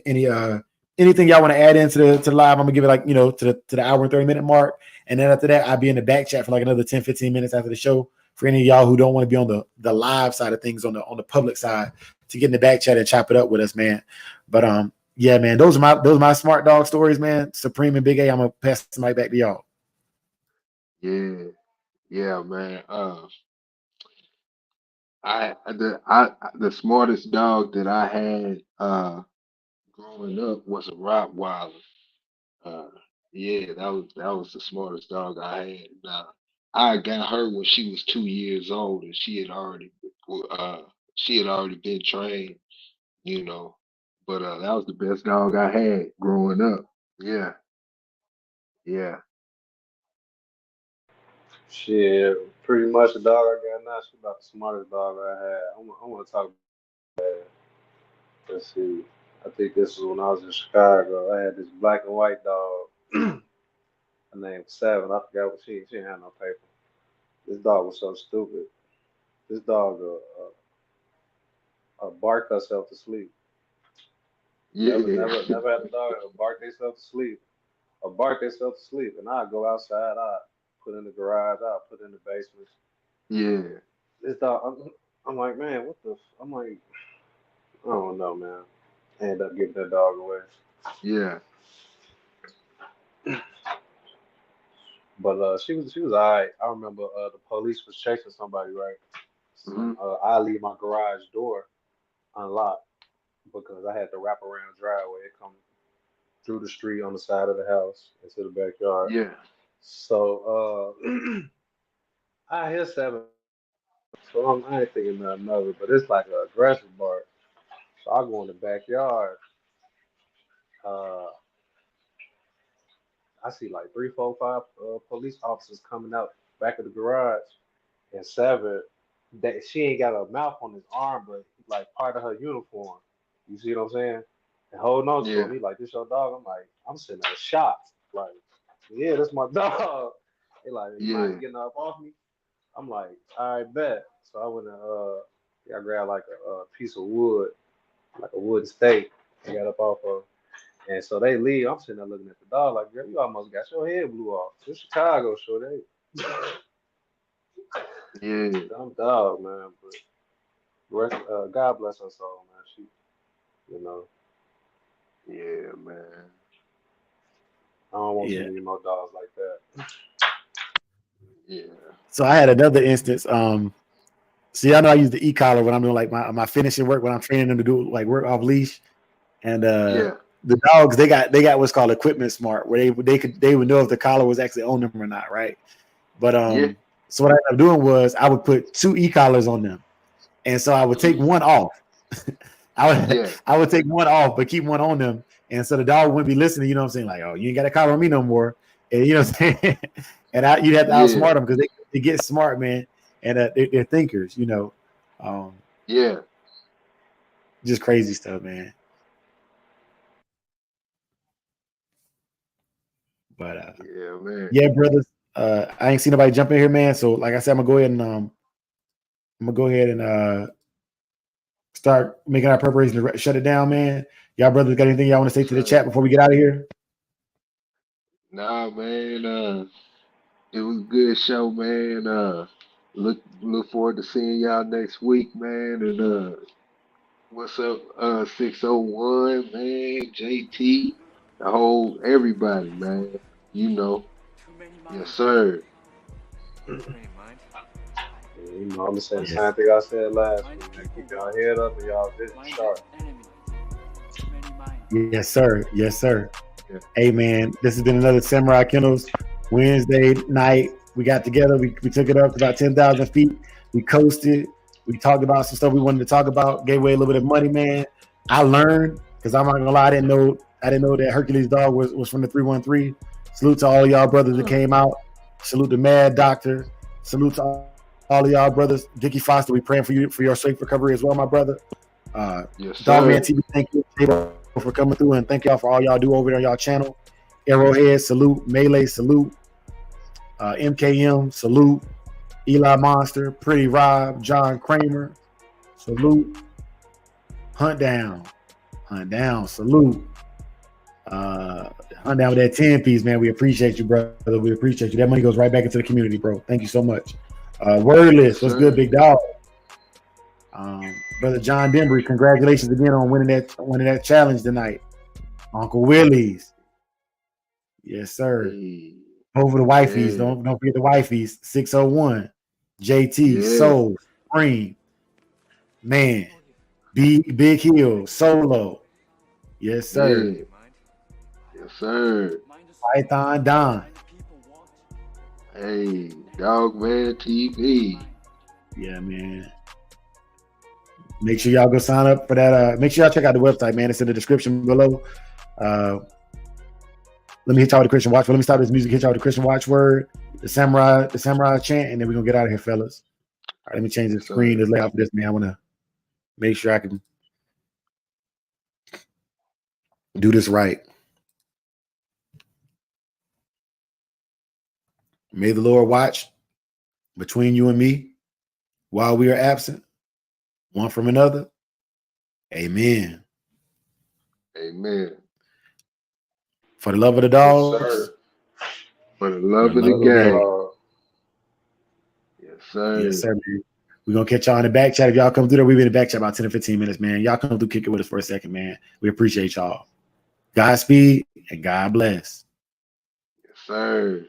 anything y'all want to add into the live, I'm gonna give it like, to the hour and 30-minute mark. And then after that, I'll be in the back chat for like another 10, 15 minutes after the show. For any of y'all who don't want to be on the live side of things, on the public side, to get in the back chat and chop it up with us, man. But yeah, man, those are my smart dog stories, man. Supreme and Big A. I'm gonna pass the mic back to y'all. Yeah. Yeah, man. The smartest dog that I had growing up was a Rottweiler. Uh, yeah, that was the smartest dog I had. I got her when she was 2 years old, and she had already been trained, you know. But that was the best dog I had growing up. Yeah, yeah, Shit, pretty much the dog I got now. She about the smartest dog I had. I want to talk. Let's see. I think this was when I was in Chicago. I had this black and white dog. Her name was Seven. I forgot what she didn't have no paper. This dog was so stupid. This dog barked herself to sleep. Never, yeah, never, never had a dog that bark themselves to sleep. Or bark themselves to sleep. And I'd go outside, I'd put in the garage, I'd put in the basement. yeah, This dog, I'm like, man, what the? I'm like, I don't know, man. I ended up giving that dog away. yeah. But she was alright. I remember the police was chasing somebody, right? Hmm. I leave my garage door unlocked because I had the wraparound driveway. It come through the street on the side of the house into the backyard. Yeah, So I hear Seven. So I ain't thinking nothing of it, but it's like an aggressive bark. So I go in the backyard. Uh, I see like three, four, five police officers coming out back of the garage, and Seven, that she ain't got a mouth on his arm, but like part of her uniform. You see what I'm saying? And holding on to yeah, him, he like, this your dog? I'm like, I'm sitting there shocked. Like, yeah, that's my dog. They like, you mind yeah, getting up off me? I'm like, I bet. So I went and I grabbed like a piece of wood, like a wooden stake, and got up off of. And so they leave. I'm sitting there looking at the dog like, girl, you almost got your head blew off. It's Chicago, sure they. yeah, Dumb dog, man. But God bless her soul, man. She, you know, yeah, man. I don't want too Yeah. many more dogs like that. Yeah, So I had another instance. See, I know I use the e-collar when I'm doing like my finishing work, when I'm training them to do like work off leash. And yeah, the dogs, they got what's called equipment smart, where they would know if the collar was actually on them or not, right? But yeah. so what I ended up doing was I would put 2 e-collars on them, and so I would take Hmm. one off. Yeah, I would take one off, but keep one on them, and so the dog wouldn't be listening. You know what I'm saying? Like, oh, you ain't got a collar on me no more, and you know what I'm saying? And you'd have to yeah, outsmart them because they get smart, man, and they're thinkers. You know, um, yeah. just crazy stuff, man. But Yeah, man. yeah, brothers. I ain't seen nobody jump in here, man. So like I said, I'm gonna go ahead and start making our preparation to shut it down, man. Y'all brothers got anything y'all want to say to the chat before we get out of here? Nah, man. It was a good show, man. Look forward to seeing y'all next week, man. And what's up, 601, man, JT, the whole everybody, man. You know, yes, sir. You know, I'm gonna say the Yes. same thing I said last week, man. Keep y'all head up and y'all vision sharp. Yes, sir. Yes, sir. Yeah. Hey, man, this has been another Samurai Kennels Wednesday night. We got together. We took it up to about 10,000 feet. We coasted. We talked about some stuff we wanted to talk about. Gave away a little bit of money, man. I learned because I'm not gonna lie. I didn't know that Hercules dog was from the 313. Salute to all y'all brothers that came out. Salute to Mad Doctor. Salute to all of y'all brothers. Dickie Foster, we praying for you for your safe recovery as well, my brother. Yes, sir. Dogman TV, thank you for coming through, and thank y'all for all y'all do over there on y'all channel. Arrowhead, salute. Melee, salute. MKM, salute. Eli Monster, Pretty Rob, John Kramer, salute. Hunt down, salute. Hunt down with that 10 piece, man. We appreciate you, brother. We appreciate you. That money goes right back into the community, bro. Thank you so much. Wordless, what's good, big dog? Brother John Denbury, congratulations again on winning that challenge tonight. Uncle Willie's. Yes, sir. Hey, Over the wifeys. yeah, Don't forget the wifeys. 601. JT, yeah, Soul, Spring. Man. Big Hill, Solo. Yes, sir. yeah, yes, sir. Python Don. Hey, Dogman TV. Yeah, man. Make sure y'all go sign up for that. Make sure y'all check out the website, man. It's in the description below. Let me hit y'all with the Christian watchword. Let me stop this music, hit y'all with the Christian watchword, the samurai chant, and then we're gonna get out of here, fellas. All right, let me change the screen, this layout for this, man. I wanna make sure I can do this right. May the Lord watch between you and me while we are absent, one from another. Amen. Amen. For the love of the Yes, dogs. sir. For the love For of the the love of the game. Uh, Yes, sir. Yes, sir, man. We're gonna catch y'all in the back chat. If y'all come through there, we'll be in the back chat about 10 or 15 minutes, man. Y'all come through, kick it with us for a second, man. We appreciate y'all. Godspeed and God bless. Yes, sir.